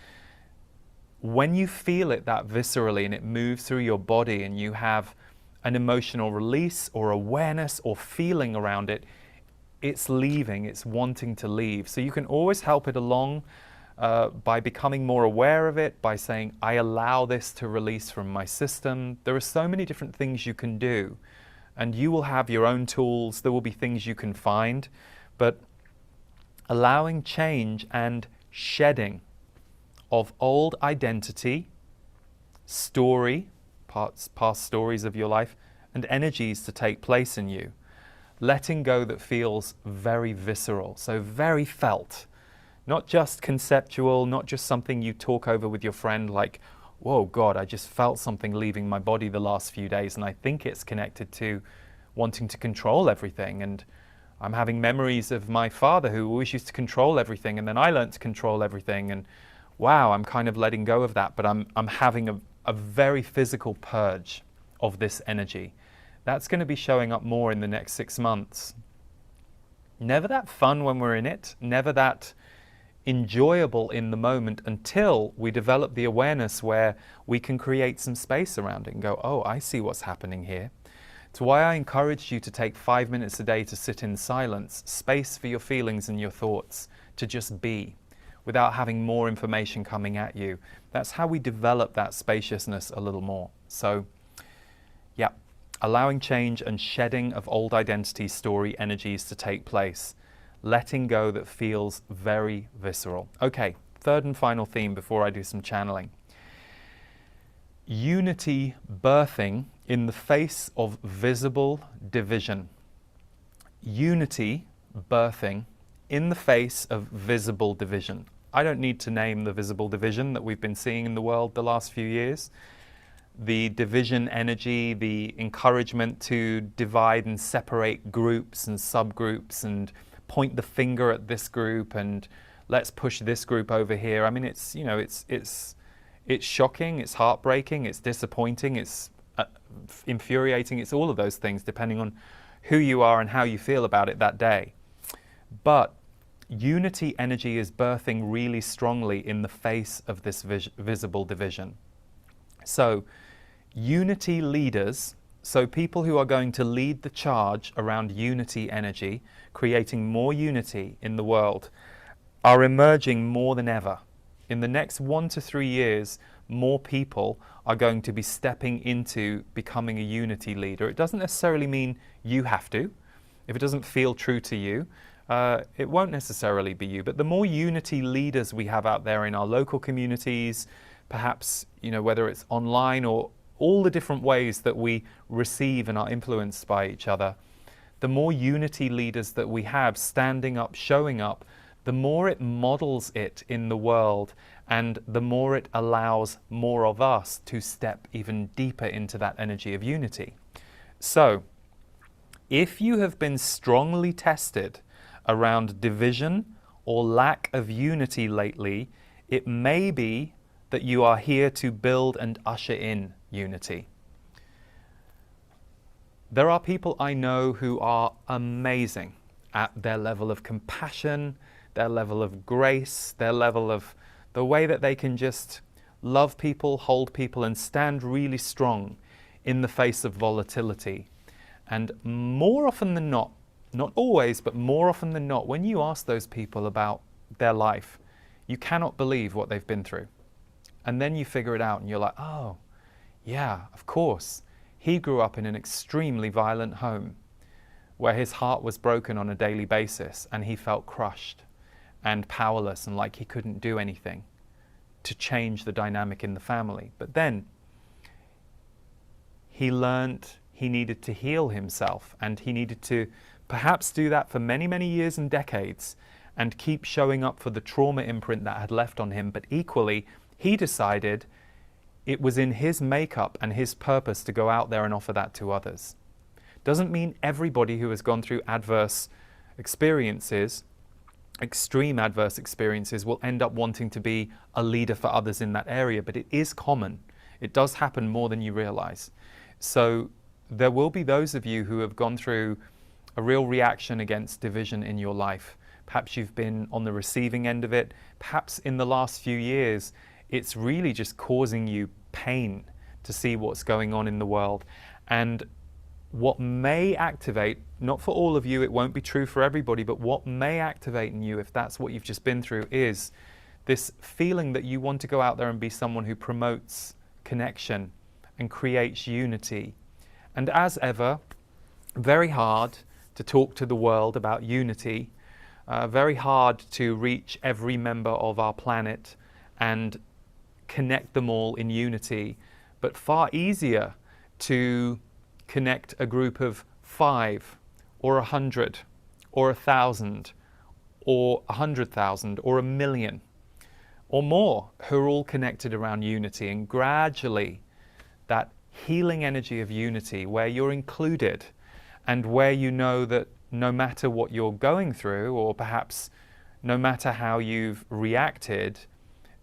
When you feel it that viscerally and it moves through your body and you have an emotional release or awareness or feeling around it, it's leaving, it's wanting to leave. So you can always help it along by becoming more aware of it, by saying, I allow this to release from my system. There are so many different things you can do, and you will have your own tools. There will be things you can find, but allowing change and shedding of old identity, story, past stories of your life, and energies to take place in you. Letting go that feels very visceral, so very felt. Not just conceptual, not just something you talk over with your friend like, whoa, God, I just felt something leaving my body the last few days, and I think it's connected to wanting to control everything. And I'm having memories of my father who always used to control everything, and then I learned to control everything, and wow, I'm kind of letting go of that, but I'm having a very physical purge of this energy. That's going to be showing up more in the next 6 months. Never that fun when we're in it, never that enjoyable in the moment, until we develop the awareness where we can create some space around it and go, oh, I see what's happening here. It's why I encouraged you to take 5 minutes a day to sit in silence, space for your feelings and your thoughts, to just be, without having more information coming at you. That's how we develop that spaciousness a little more. So, yeah, allowing change and shedding of old identity, story, energies to take place. Letting go that feels very visceral. Okay, third and final theme before I do some channeling. Unity birthing in the face of visible division. Unity birthing in the face of visible division. I don't need to name the visible division that we've been seeing in the world the last few years. The division energy, the encouragement to divide and separate groups and subgroups and point the finger at this group and let's push this group over here. I mean, it's, you know, it's shocking, it's heartbreaking, it's disappointing, it's infuriating, it's all of those things depending on who you are and how you feel about it that day. But unity energy is birthing really strongly in the face of this visible division. So unity leaders, so people who are going to lead the charge around unity energy, creating more unity in the world, are emerging more than ever. In the next 1 to 3 years, more people are going to be stepping into becoming a unity leader. It doesn't necessarily mean you have to. If it doesn't feel true to you, it won't necessarily be you. But the more unity leaders we have out there in our local communities, perhaps, you know, whether it's online or all the different ways that we receive and are influenced by each other, the more unity leaders that we have standing up, showing up, the more it models it in the world, and the more it allows more of us to step even deeper into that energy of unity. So, if you have been strongly tested around division or lack of unity lately, it may be that you are here to build and usher in unity. There are people I know who are amazing at their level of compassion, their level of grace, their level of the way that they can just love people, hold people, and stand really strong in the face of volatility. And more often than not always, but more often than not, when you ask those people about their life, you cannot believe what they've been through. And then you figure it out and you're like, oh, yeah, of course. He grew up in an extremely violent home where his heart was broken on a daily basis and he felt crushed and powerless and like he couldn't do anything to change the dynamic in the family. But then he learned he needed to heal himself, and he needed to perhaps do that for many, many years and decades and keep showing up for the trauma imprint that had left on him. But equally, he decided it was in his makeup and his purpose to go out there and offer that to others. Doesn't mean everybody who has gone through adverse experiences, extreme adverse experiences, will end up wanting to be a leader for others in that area, but it is common. It does happen more than you realize. So there will be those of you who have gone through a real reaction against division in your life. Perhaps you've been on the receiving end of it. Perhaps in the last few years, it's really just causing you pain to see what's going on in the world. And what may activate, not for all of you, it won't be true for everybody, but what may activate in you, if that's what you've just been through, is this feeling that you want to go out there and be someone who promotes connection and creates unity. And as ever, very hard to talk to the world about unity, very hard to reach every member of our planet and connect them all in unity, but far easier to connect a group of 5 or 100 or 1,000 or 100,000 or 1,000,000 or more who are all connected around unity. And gradually that healing energy of unity, where you're included and where you know that no matter what you're going through, or perhaps no matter how you've reacted,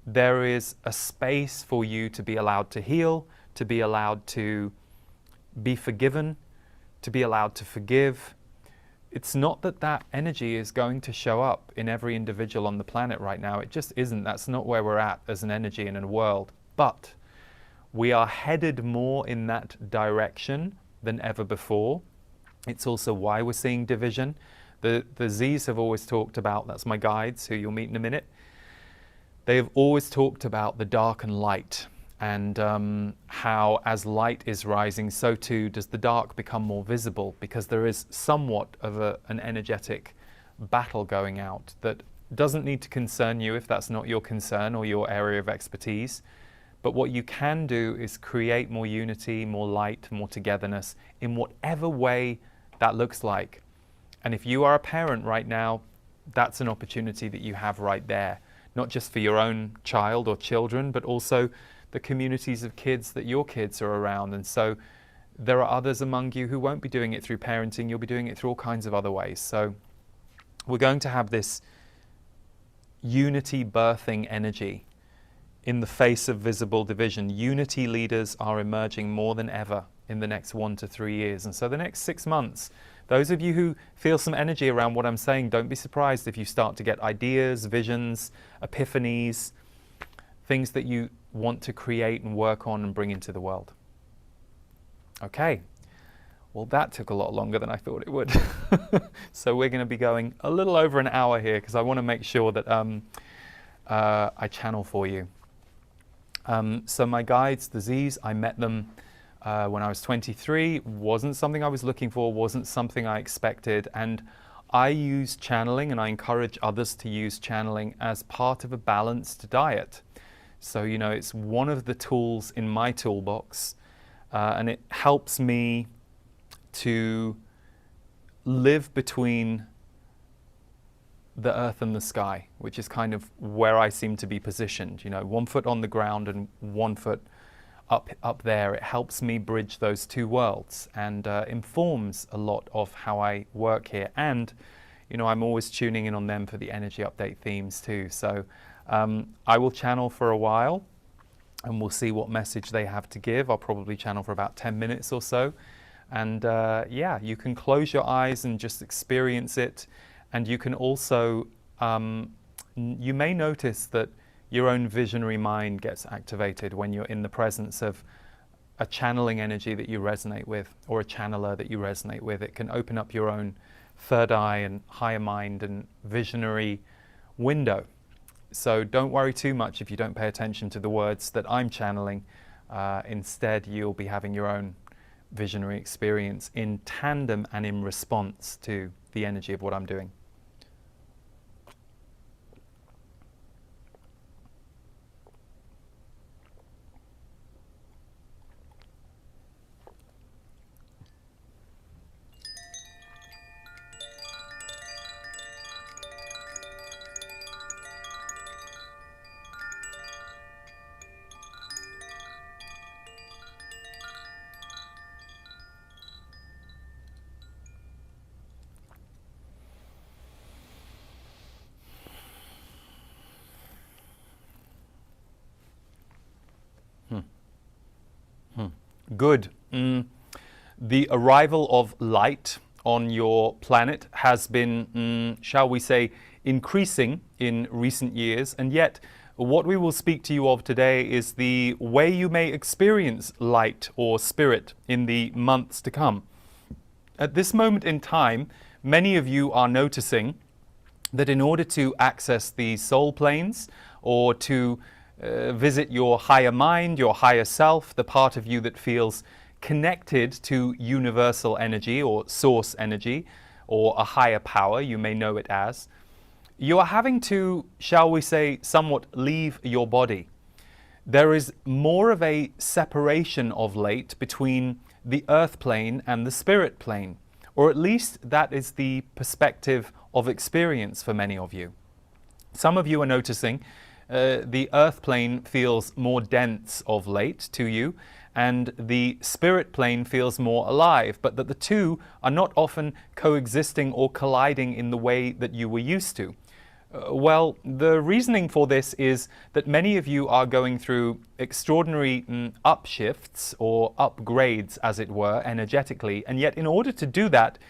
there is a space for you to be allowed to heal, to be allowed to be forgiven, to be allowed to forgive. It's not that that energy is going to show up in every individual on the planet right now. It just isn't. That's not where we're at as an energy in a world. But we are headed more in that direction than ever before. It's also why we're seeing division. The Z's have always talked about, that's my guides who you'll meet in a minute, they have always talked about the dark and light, and how as light is rising, so too does the dark become more visible, because there is somewhat of an energetic battle going out that doesn't need to concern you if that's not your concern or your area of expertise. But what you can do is create more unity, more light, more togetherness in whatever way that looks like. And if you are a parent right now, that's an opportunity that you have right there, not just for your own child or children, but also the communities of kids that your kids are around. And so there are others among you who won't be doing it through parenting. You'll be doing it through all kinds of other ways. So we're going to have this unity birthing energy in the face of visible division. Unity leaders are emerging more than ever in the next 1 to 3 years. And so the next 6 months, those of you who feel some energy around what I'm saying, don't be surprised if you start to get ideas, visions, epiphanies, things that you want to create and work on and bring into the world. Okay, well that took a lot longer than I thought it would. So we're going to be going a little over an hour here because I want to make sure that I channel for you. So my guides, the Z's, I met them when I was 23. Wasn't something I was looking for, wasn't something I expected. And I use channeling, and I encourage others to use channeling as part of a balanced diet. So, you know, it's one of the tools in my toolbox, and it helps me to live between the earth and the sky, which is kind of where I seem to be positioned. You know, 1 foot on the ground and 1 foot up there. It helps me bridge those two worlds and informs a lot of how I work here. And, you know, I'm always tuning in on them for the energy update themes too. So I will channel for a while and we'll see what message they have to give. I'll probably channel for about 10 minutes or so. And yeah, you can close your eyes and just experience it. And you can also, you may notice that your own visionary mind gets activated when you're in the presence of a channeling energy that you resonate with, or a channeler that you resonate with. It can open up your own third eye and higher mind and visionary window. So don't worry too much if you don't pay attention to the words that I'm channeling. Instead, you'll be having your own visionary experience in tandem and in response to the energy of what I'm doing. Good. The arrival of light on your planet has been, shall we say, increasing in recent years, and yet what we will speak to you of today is the way you may experience light or spirit in the months to come. At this moment in time, many of you are noticing that in order to access the soul planes or to visit your higher mind, your higher self, the part of you that feels connected to universal energy or source energy or a higher power, you may know it as, you are having to, shall we say, somewhat leave your body. There is more of a separation of late between the earth plane and the spirit plane, or at least that is the perspective of experience for many of you. Some of you are noticing the earth plane feels more dense of late to you, and the spirit plane feels more alive, but that the two are not often coexisting or colliding in the way that you were used to. Well, the reasoning for this is that many of you are going through extraordinary upshifts or upgrades, as it were, energetically, and yet in order to do that,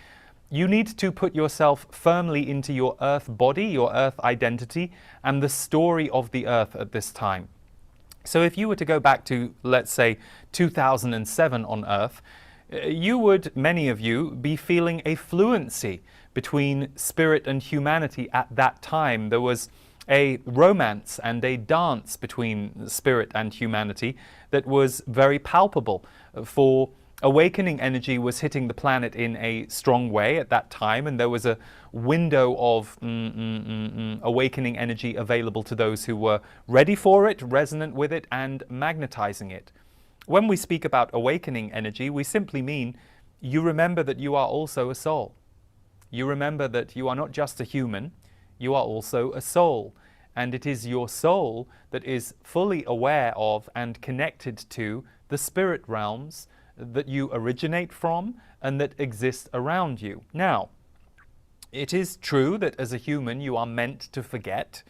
you need to put yourself firmly into your earth body, your earth identity, and the story of the earth at this time. So if you were to go back to, let's say, 2007 on Earth, you would, many of you, be feeling a fluency between spirit and humanity at that time. There was a romance and a dance between spirit and humanity that was very palpable. For awakening energy was hitting the planet in a strong way at that time, and there was a window of awakening energy available to those who were ready for it, resonant with it, and magnetizing it. When we speak about awakening energy, we simply mean you remember that you are also a soul. You remember that you are not just a human, you are also a soul. And it is your soul that is fully aware of and connected to the spirit realms that you originate from and that exist around you. Now, it is true that as a human you are meant to forget.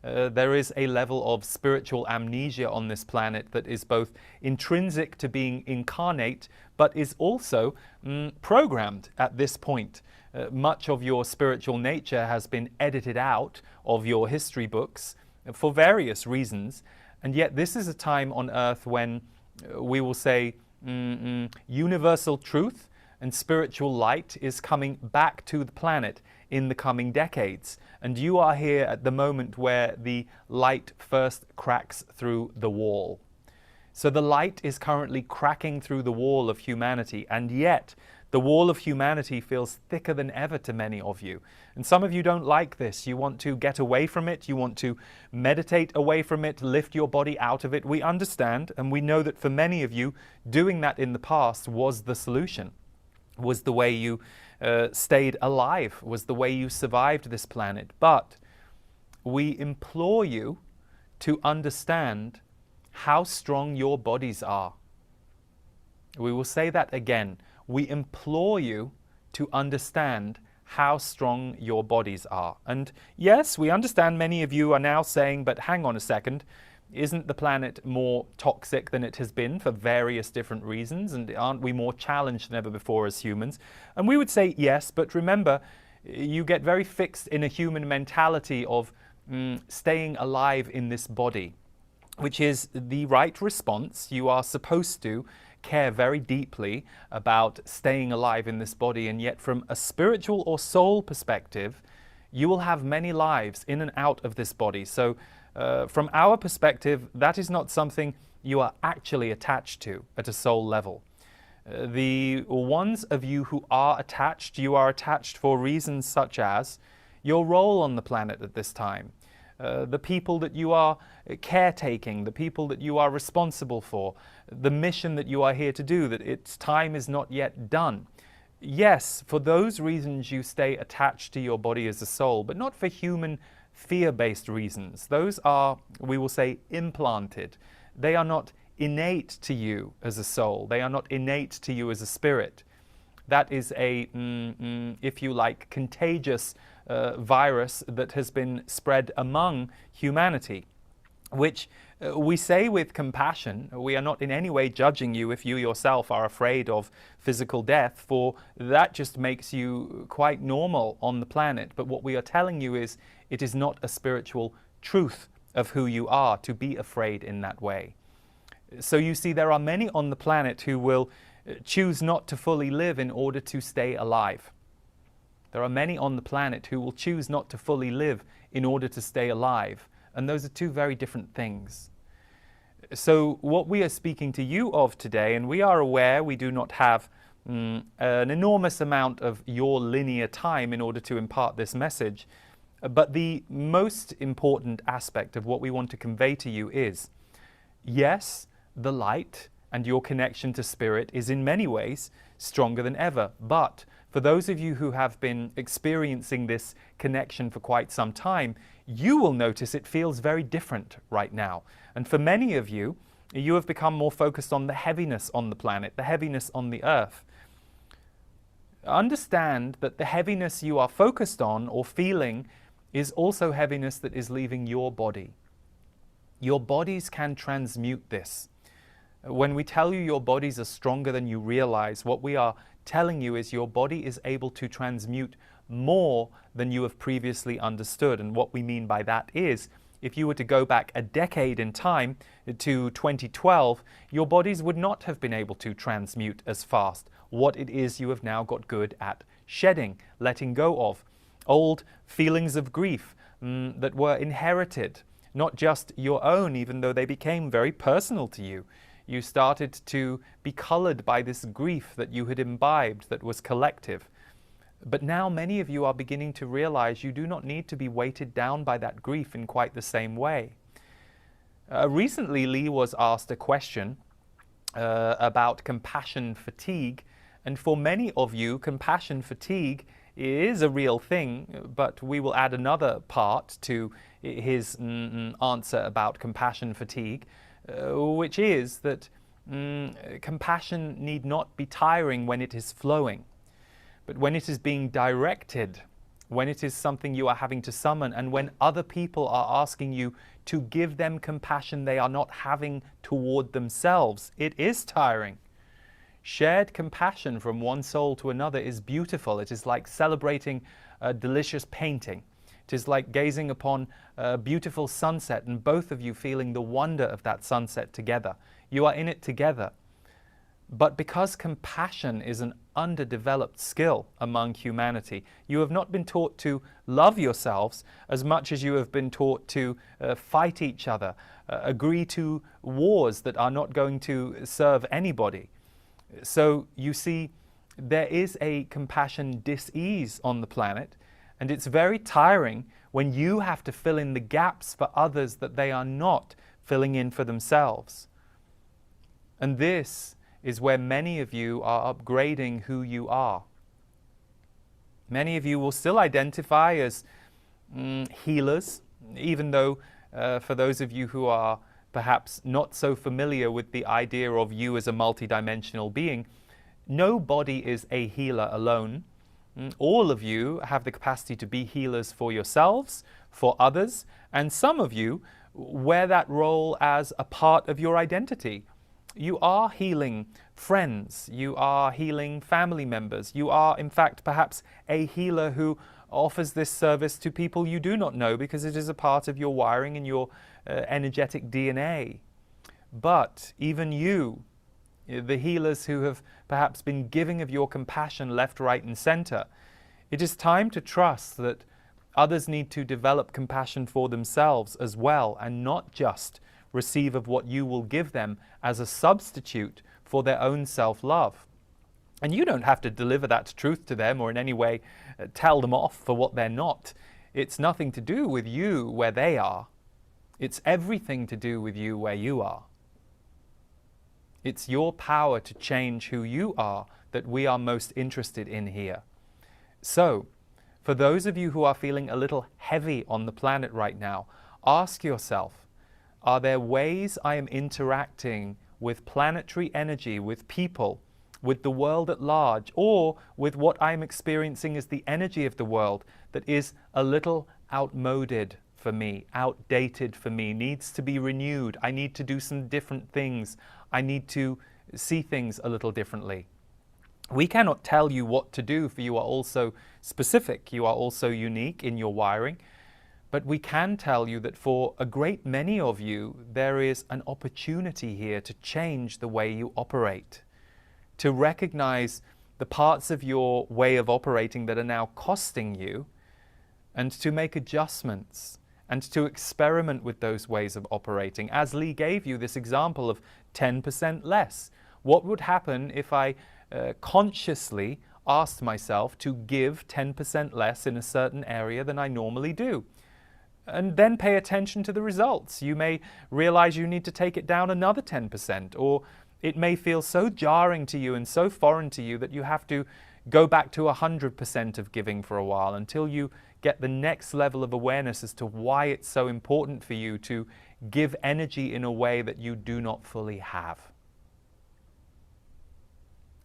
There is a level of spiritual amnesia on this planet that is both intrinsic to being incarnate, but is also programmed at this point. Much of your spiritual nature has been edited out of your history books for various reasons, and yet this is a time on Earth when we will say universal truth and spiritual light is coming back to the planet in the coming decades. And you are here at the moment where the light first cracks through the wall. So the light is currently cracking through the wall of humanity, and yet the wall of humanity feels thicker than ever to many of you. And some of you don't like this. You want to get away from it. You want to meditate away from it, lift your body out of it. We understand, and we know that for many of you, doing that in the past was the solution, was the way you stayed alive, was the way you survived this planet. But we implore you to understand how strong your bodies are. We will say that again. We implore you to understand how strong your bodies are. And yes, we understand many of you are now saying, but hang on a second, isn't the planet more toxic than it has been for various different reasons? And aren't we more challenged than ever before as humans? And we would say yes, but remember, you get very fixed in a human mentality of staying alive in this body, which is the right response. You are supposed to care very deeply about staying alive in this body, and yet from a spiritual or soul perspective, you will have many lives in and out of this body. So from our perspective, that is not something you are actually attached to at a soul level. The ones of you who are attached, you are attached for reasons such as your role on the planet at this time, the people that you are caretaking, the people that you are responsible for, the mission that you are here to do, that its time is not yet done. Yes, for those reasons you stay attached to your body as a soul, but not for human fear-based reasons. Those are, we will say, implanted. They are not innate to you as a soul. They are not innate to you as a spirit. That is a, if you like, contagious virus that has been spread among humanity, which We say with compassion, we are not in any way judging you if you yourself are afraid of physical death, for that just makes you quite normal on the planet. But what we are telling you is it is not a spiritual truth of who you are to be afraid in that way. So you see, there are many on the planet who will choose not to fully live in order to stay alive. There are many on the planet who will choose not to fully live in order to stay alive. And those are two very different things. So what we are speaking to you of today, and we are aware we do not have an enormous amount of your linear time in order to impart this message, but the most important aspect of what we want to convey to you is, yes, the light and your connection to spirit is in many ways stronger than ever, but for those of you who have been experiencing this connection for quite some time, you will notice it feels very different right now. And for many of you, you have become more focused on the heaviness on the planet, the heaviness on the earth. Understand that the heaviness you are focused on or feeling is also heaviness that is leaving your body. Your bodies can transmute this. When we tell you your bodies are stronger than you realize, what we are telling you is your body is able to transmute more than you have previously understood. And what we mean by that is, if you were to go back a decade in time to 2012, your bodies would not have been able to transmute as fast what it is you have now got good at shedding, letting go of. Old feelings of grief that were inherited, not just your own, even though they became very personal to you. You started to be colored by this grief that you had imbibed that was collective. But now many of you are beginning to realize you do not need to be weighted down by that grief in quite the same way. Recently, Lee was asked a question about compassion fatigue. And for many of you, compassion fatigue is a real thing, but we will add another part to his answer about compassion fatigue, which is that compassion need not be tiring when it is flowing, but when it is being directed, when it is something you are having to summon, and when other people are asking you to give them compassion they are not having toward themselves, it is tiring. Shared compassion from one soul to another is beautiful. It is like celebrating a delicious painting. It is like gazing upon a beautiful sunset and both of you feeling the wonder of that sunset together. You are in it together. But because compassion is an underdeveloped skill among humanity, you have not been taught to love yourselves as much as you have been taught to fight each other, agree to wars that are not going to serve anybody. So you see, there is a compassion dis-ease on the planet, and it's very tiring when you have to fill in the gaps for others that they are not filling in for themselves. And this is where many of you are upgrading who you are. Many of you will still identify as healers, even though for those of you who are perhaps not so familiar with the idea of you as a multidimensional being, nobody is a healer alone. All of you have the capacity to be healers for yourselves, for others, and some of you wear that role as a part of your identity. You are healing friends, you are healing family members, you are in fact perhaps a healer who offers this service to people you do not know because it is a part of your wiring and your energetic DNA. But even you, the healers who have perhaps been giving of your compassion left, right and center, it is time to trust that others need to develop compassion for themselves as well, and not just receive of what you will give them as a substitute for their own self-love. And you don't have to deliver that truth to them or in any way tell them off for what they're not. It's nothing to do with you where they are. It's everything to do with you where you are. It's your power to change who you are that we are most interested in here. So, for those of you who are feeling a little heavy on the planet right now, ask yourself, are there ways I am interacting with planetary energy, with people, with the world at large, or with what I am experiencing as the energy of the world that is a little outmoded for me, outdated for me, needs to be renewed. I need to do some different things. I need to see things a little differently. We cannot tell you what to do, for you are also specific. You are also unique in your wiring. But we can tell you that for a great many of you, there is an opportunity here to change the way you operate, to recognize the parts of your way of operating that are now costing you, and to make adjustments and to experiment with those ways of operating. As Lee gave you this example of 10% less. What would happen if I consciously asked myself to give 10% less in a certain area than I normally do? And then pay attention to the results. You may realize you need to take it down another 10%, or it may feel so jarring to you and so foreign to you that you have to go back to 100% of giving for a while until you get the next level of awareness as to why it's so important for you to give energy in a way that you do not fully have.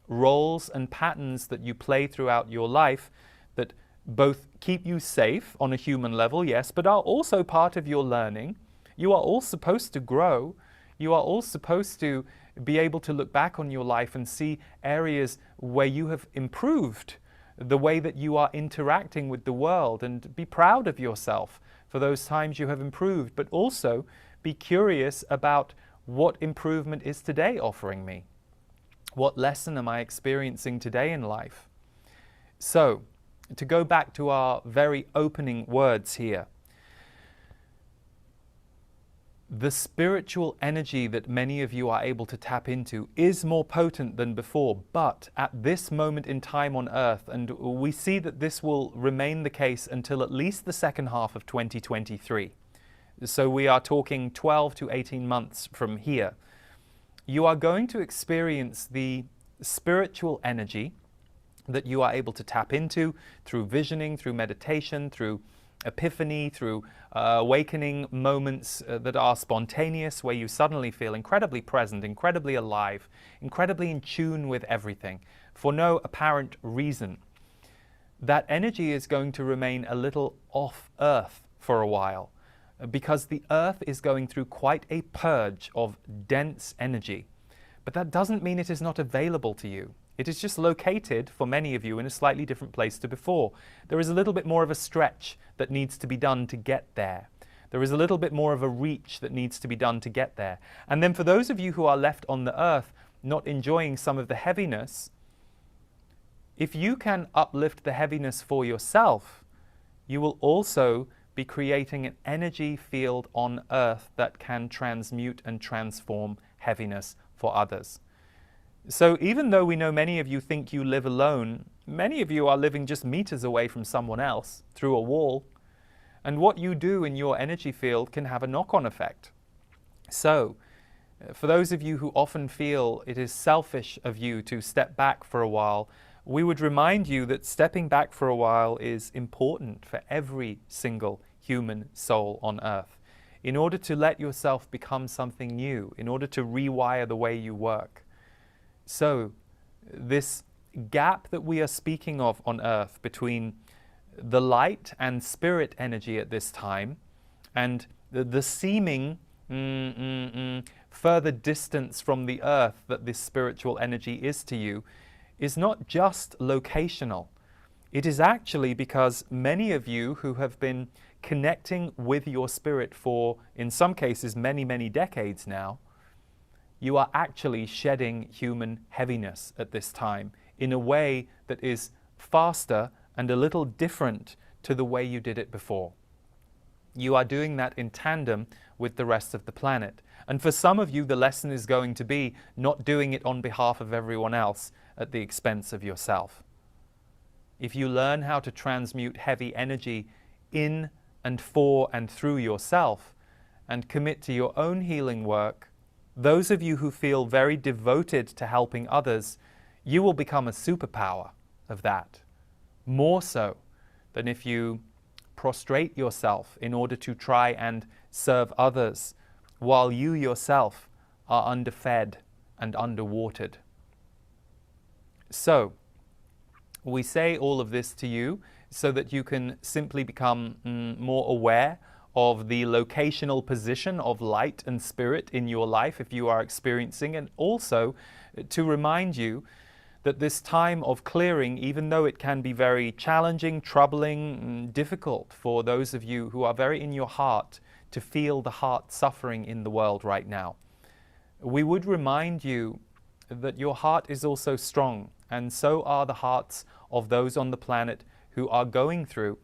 Roles and patterns that you play throughout your life that both keep you safe on a human level, yes, but are also part of your learning. You are all supposed to grow. You are all supposed to be able to look back on your life and see areas where you have improved the way that you are interacting with the world, and be proud of yourself for those times you have improved, but also be curious about what improvement is today offering me. What lesson am I experiencing today in life? So, to go back to our very opening words here, the spiritual energy that many of you are able to tap into is more potent than before, but at this moment in time on Earth, and we see that this will remain the case until at least the second half of 2023. So we are talking 12 to 18 months from here. You are going to experience the spiritual energy that you are able to tap into through visioning, through meditation, through epiphany, through awakening moments that are spontaneous, where you suddenly feel incredibly present, incredibly alive, incredibly in tune with everything, for no apparent reason. That energy is going to remain a little off Earth for a while, because the Earth is going through quite a purge of dense energy. But that doesn't mean it is not available to you. It is just located, for many of you, in a slightly different place to before. There is a little bit more of a stretch that needs to be done to get there. There is a little bit more of a reach that needs to be done to get there. And then for those of you who are left on the Earth, not enjoying some of the heaviness, if you can uplift the heaviness for yourself, you will also be creating an energy field on Earth that can transmute and transform heaviness for others. So even though we know many of you think you live alone, many of you are living just meters away from someone else through a wall. And what you do in your energy field can have a knock-on effect. So for those of you who often feel it is selfish of you to step back for a while, we would remind you that stepping back for a while is important for every single human soul on Earth, in order to let yourself become something new, in order to rewire the way you work. So this gap that we are speaking of on Earth between the light and spirit energy at this time and the seeming further distance from the Earth that this spiritual energy is to you is not just locational. It is actually because many of you who have been connecting with your spirit for, in some cases, many, many decades now, you are actually shedding human heaviness at this time in a way that is faster and a little different to the way you did it before. You are doing that in tandem with the rest of the planet. And for some of you, the lesson is going to be not doing it on behalf of everyone else at the expense of yourself. If you learn how to transmute heavy energy in and for and through yourself and commit to your own healing work, those of you who feel very devoted to helping others, you will become a superpower of that, more so than if you prostrate yourself in order to try and serve others while you yourself are underfed and underwatered. So, we say all of this to you so that you can simply become more aware of the locational position of light and spirit in your life if you are experiencing, and also to remind you that this time of clearing, even though it can be very challenging, troubling, difficult for those of you who are very in your heart to feel the heart suffering in the world right now, we would remind you that your heart is also strong, and so are the hearts of those on the planet who are going through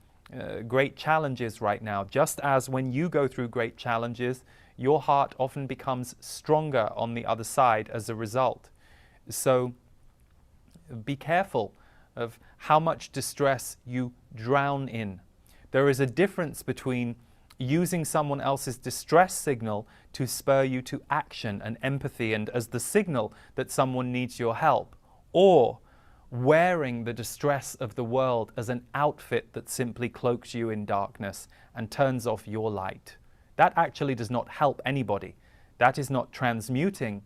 great challenges right now. Just as when you go through great challenges, your heart often becomes stronger on the other side as a result. So be careful of how much distress you drown in. There is a difference between using someone else's distress signal to spur you to action and empathy and as the signal that someone needs your help, or wearing the distress of the world as an outfit that simply cloaks you in darkness and turns off your light. That actually does not help anybody. That is not transmuting.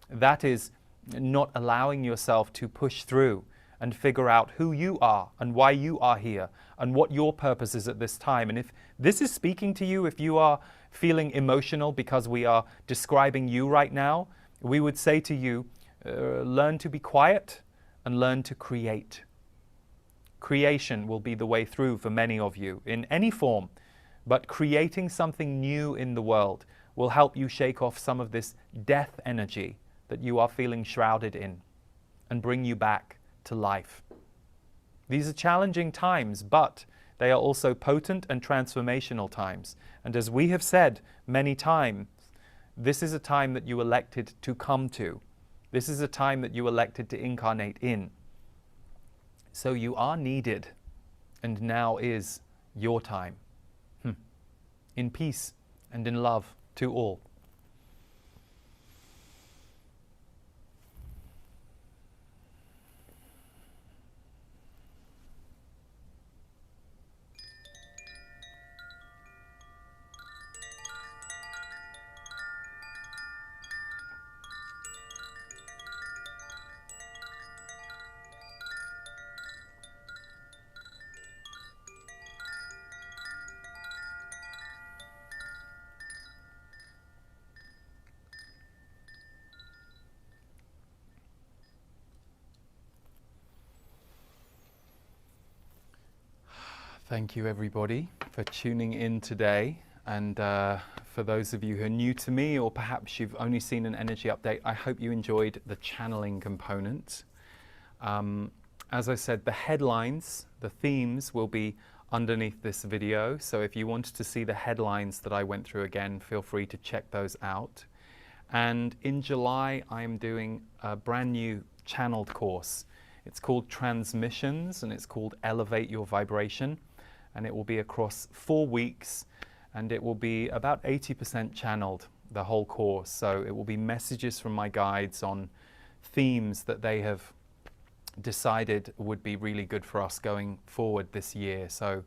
That is not allowing yourself to push through and figure out who you are and why you are here and what your purpose is at this time. And if this is speaking to you, if you are feeling emotional because we are describing you right now, we would say to you, learn to be quiet and learn to create. Creation will be the way through for many of you in any form, but creating something new in the world will help you shake off some of this death energy that you are feeling shrouded in and bring you back to life. These are challenging times, but they are also potent and transformational times. And as we have said many times, this is a time that you elected to come to. This is a time that you elected to incarnate in. So you are needed, and now is your time. In peace and in love to all. Thank you everybody for tuning in today, and for those of you who are new to me, or perhaps you've only seen an energy update, I hope you enjoyed the channeling component. As I said, the headlines, the themes will be underneath this video, so if you wanted to see the headlines that I went through again, feel free to check those out. And in July I am doing a brand new channeled course. It's called Transmissions, and it's called Elevate Your Vibration. And it will be across 4 weeks, and it will be about 80% channeled, the whole course. So it will be messages from my guides on themes that they have decided would be really good for us going forward this year. So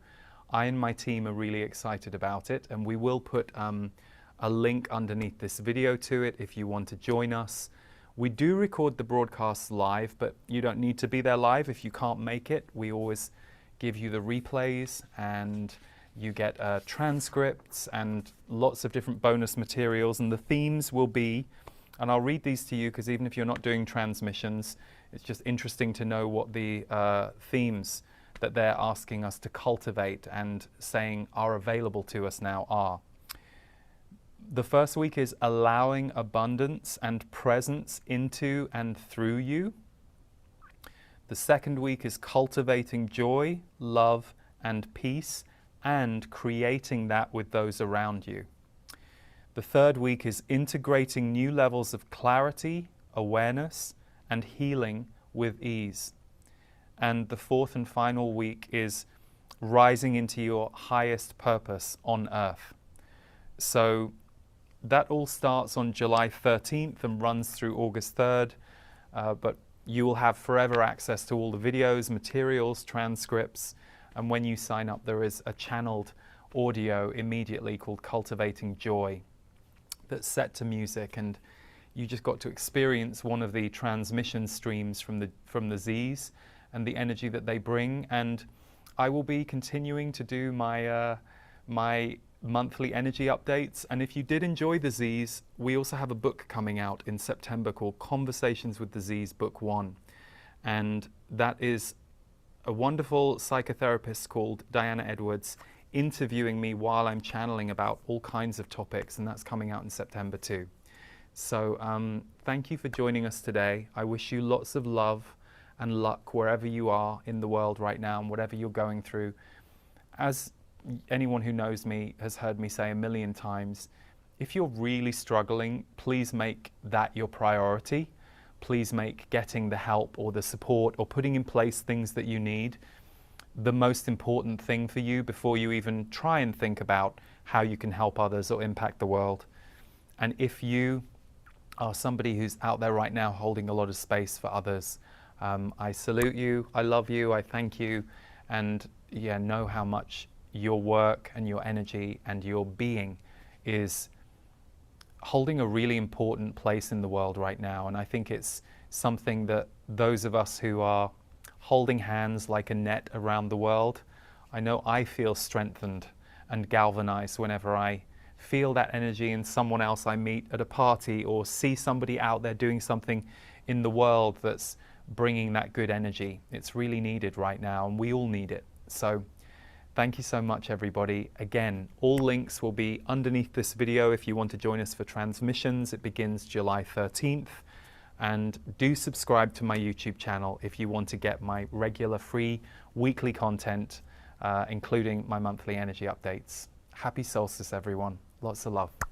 I and my team are really excited about it, and we will put a link underneath this video to it if you want to join us. We do record the broadcasts live, but you don't need to be there live if you can't make it. We always give you the replays, and you get transcripts and lots of different bonus materials, and the themes will be, and I'll read these to you because even if you're not doing transmissions, it's just interesting to know what the themes that they're asking us to cultivate and saying are available to us now are. The first week is allowing abundance and presence into and through you. The second week is cultivating joy, love, and peace, and creating that with those around you. The third week is integrating new levels of clarity, awareness, and healing with ease. And the fourth and final week is rising into your highest purpose on earth. So that all starts on July 13th and runs through August 3rd, but you will have forever access to all the videos, materials, transcripts, and when you sign up there is a channeled audio immediately called Cultivating Joy that's set to music, and you just got to experience one of the transmission streams from the Z's and the energy that they bring. And I will be continuing to do my monthly energy updates. And if you did enjoy the Z's, we also have a book coming out in September called Conversations with the Z's Book 1. And that is a wonderful psychotherapist called Diana Edwards interviewing me while I'm channeling about all kinds of topics, and that's coming out in September too. So thank you for joining us today. I wish you lots of love and luck wherever you are in the world right now and whatever you're going through. As anyone who knows me has heard me say a million times, if you're really struggling, please make that your priority. Please make getting the help or the support or putting in place things that you need the most important thing for you before you even try and think about how you can help others or impact the world. And if you are somebody who's out there right now holding a lot of space for others, I salute you, I love you, I thank you, and yeah, know how much your work and your energy and your being is holding a really important place in the world right now. And I think it's something that those of us who are holding hands like a net around the world, I know I feel strengthened and galvanized whenever I feel that energy in someone else I meet at a party or see somebody out there doing something in the world that's bringing that good energy. It's really needed right now, and we all need it. So thank you so much, everybody. Again, all links will be underneath this video if you want to join us for transmissions. It begins July 13th. And do subscribe to my YouTube channel if you want to get my regular free weekly content, including my monthly energy updates. Happy solstice, everyone. Lots of love.